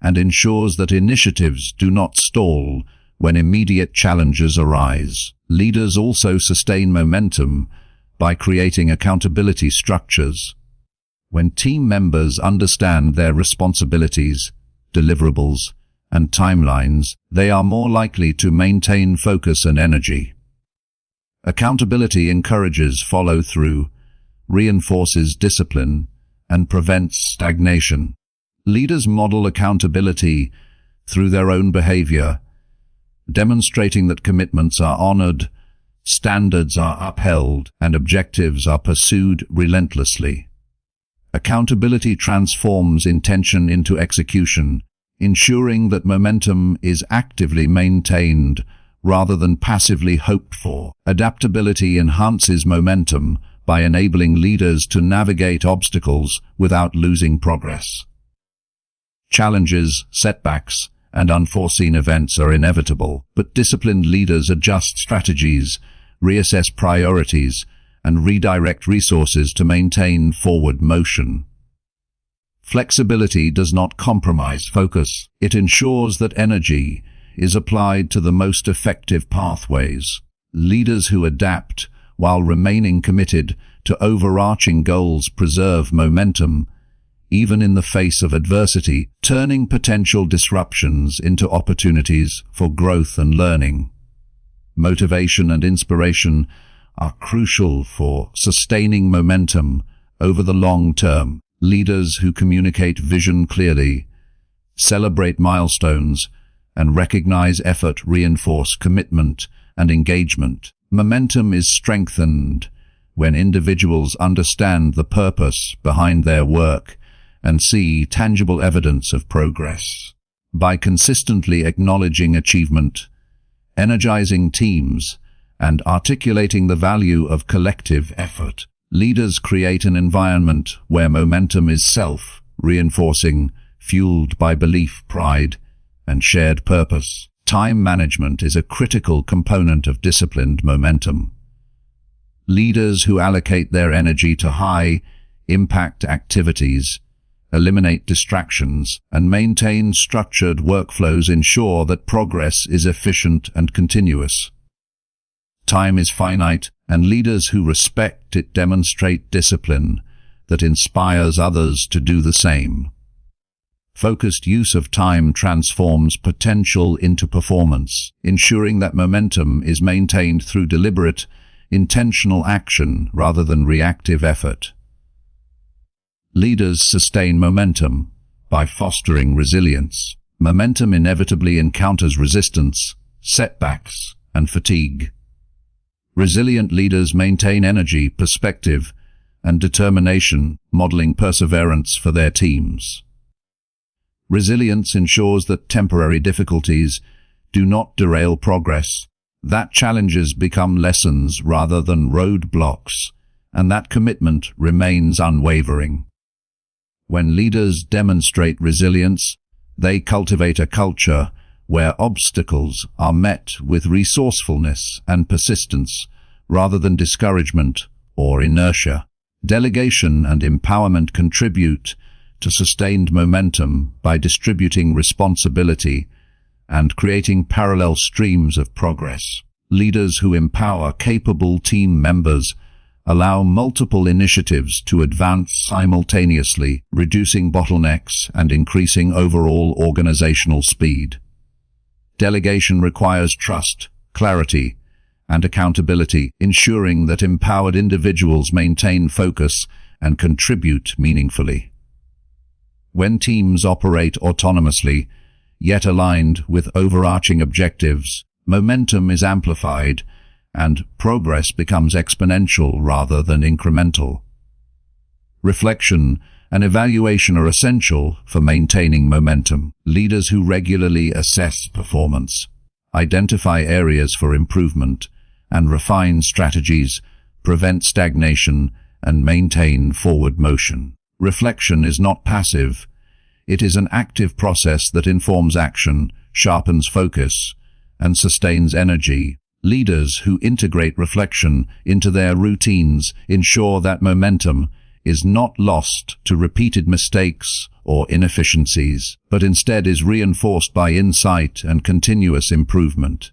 and ensures that initiatives do not stall when immediate challenges arise. Leaders also sustain momentum by creating accountability structures. When team members understand their responsibilities, deliverables, and timelines, they are more likely to maintain focus and energy. Accountability encourages follow-through, reinforces discipline, and prevents stagnation. Leaders model accountability through their own behavior, demonstrating that commitments are honored, standards are upheld, and objectives are pursued relentlessly. Accountability transforms intention into execution, ensuring that momentum is actively maintained rather than passively hoped for. Adaptability enhances momentum by enabling leaders to navigate obstacles without losing progress. Challenges, setbacks, and unforeseen events are inevitable, but disciplined leaders adjust strategies, reassess priorities, and redirect resources to maintain forward motion. Flexibility does not compromise focus. It ensures that energy is applied to the most effective pathways. Leaders who adapt while remaining committed to overarching goals preserve momentum, even in the face of adversity, turning potential disruptions into opportunities for growth and learning. Motivation and inspiration are crucial for sustaining momentum over the long term. Leaders who communicate vision clearly, celebrate milestones, and recognize effort reinforce commitment and engagement. Momentum is strengthened when individuals understand the purpose behind their work and see tangible evidence of progress. By consistently acknowledging achievement, energizing teams, and articulating the value of collective effort, leaders create an environment where momentum is self-reinforcing, fueled by belief, pride, and shared purpose. Time management is a critical component of disciplined momentum. Leaders who allocate their energy to high-impact activities, eliminate distractions, and maintain structured workflows ensure that progress is efficient and continuous. Time is finite, and leaders who respect it demonstrate discipline that inspires others to do the same. Focused use of time transforms potential into performance, ensuring that momentum is maintained through deliberate, intentional action rather than reactive effort. Leaders sustain momentum by fostering resilience. Momentum inevitably encounters resistance, setbacks, and fatigue. Resilient leaders maintain energy, perspective, and determination, modeling perseverance for their teams. Resilience ensures that temporary difficulties do not derail progress, that challenges become lessons rather than roadblocks, and that commitment remains unwavering. When leaders demonstrate resilience, they cultivate a culture where obstacles are met with resourcefulness and persistence rather than discouragement or inertia. Delegation and empowerment contribute to sustained momentum by distributing responsibility and creating parallel streams of progress. Leaders who empower capable team members allow multiple initiatives to advance simultaneously, reducing bottlenecks and increasing overall organizational speed. Delegation requires trust, clarity, and accountability, ensuring that empowered individuals maintain focus and contribute meaningfully. When teams operate autonomously, yet aligned with overarching objectives, momentum is amplified and progress becomes exponential rather than incremental. Reflection and evaluation are essential for maintaining momentum. Leaders who regularly assess performance, identify areas for improvement, and refine strategies prevent stagnation and maintain forward motion. Reflection is not passive. It is an active process that informs action, sharpens focus, and sustains energy. Leaders who integrate reflection into their routines ensure that momentum is not lost to repeated mistakes or inefficiencies, but instead is reinforced by insight and continuous improvement.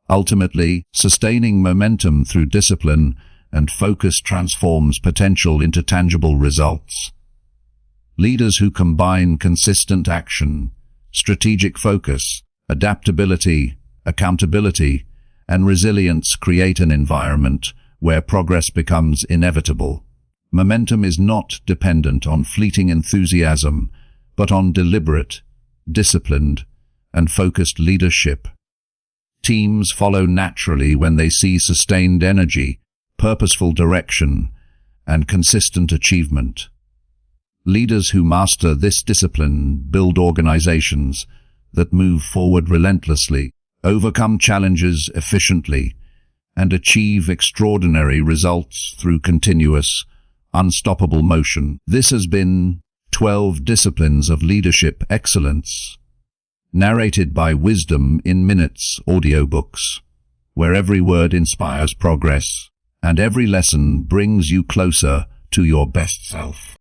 Ultimately, sustaining momentum through discipline and focus transforms potential into tangible results. Leaders who combine consistent action, strategic focus, adaptability, accountability, and resilience create an environment where progress becomes inevitable. Momentum is not dependent on fleeting enthusiasm, but on deliberate, disciplined, and focused leadership. Teams follow naturally when they see sustained energy, purposeful direction, and consistent achievement. Leaders who master this discipline build organizations that move forward relentlessly, overcome challenges efficiently, and achieve extraordinary results through continuous, unstoppable motion. This has been 12 Disciplines of Leadership Excellence, narrated by Wisdom in Minutes Audiobooks, where every word inspires progress and every lesson brings you closer to your best self.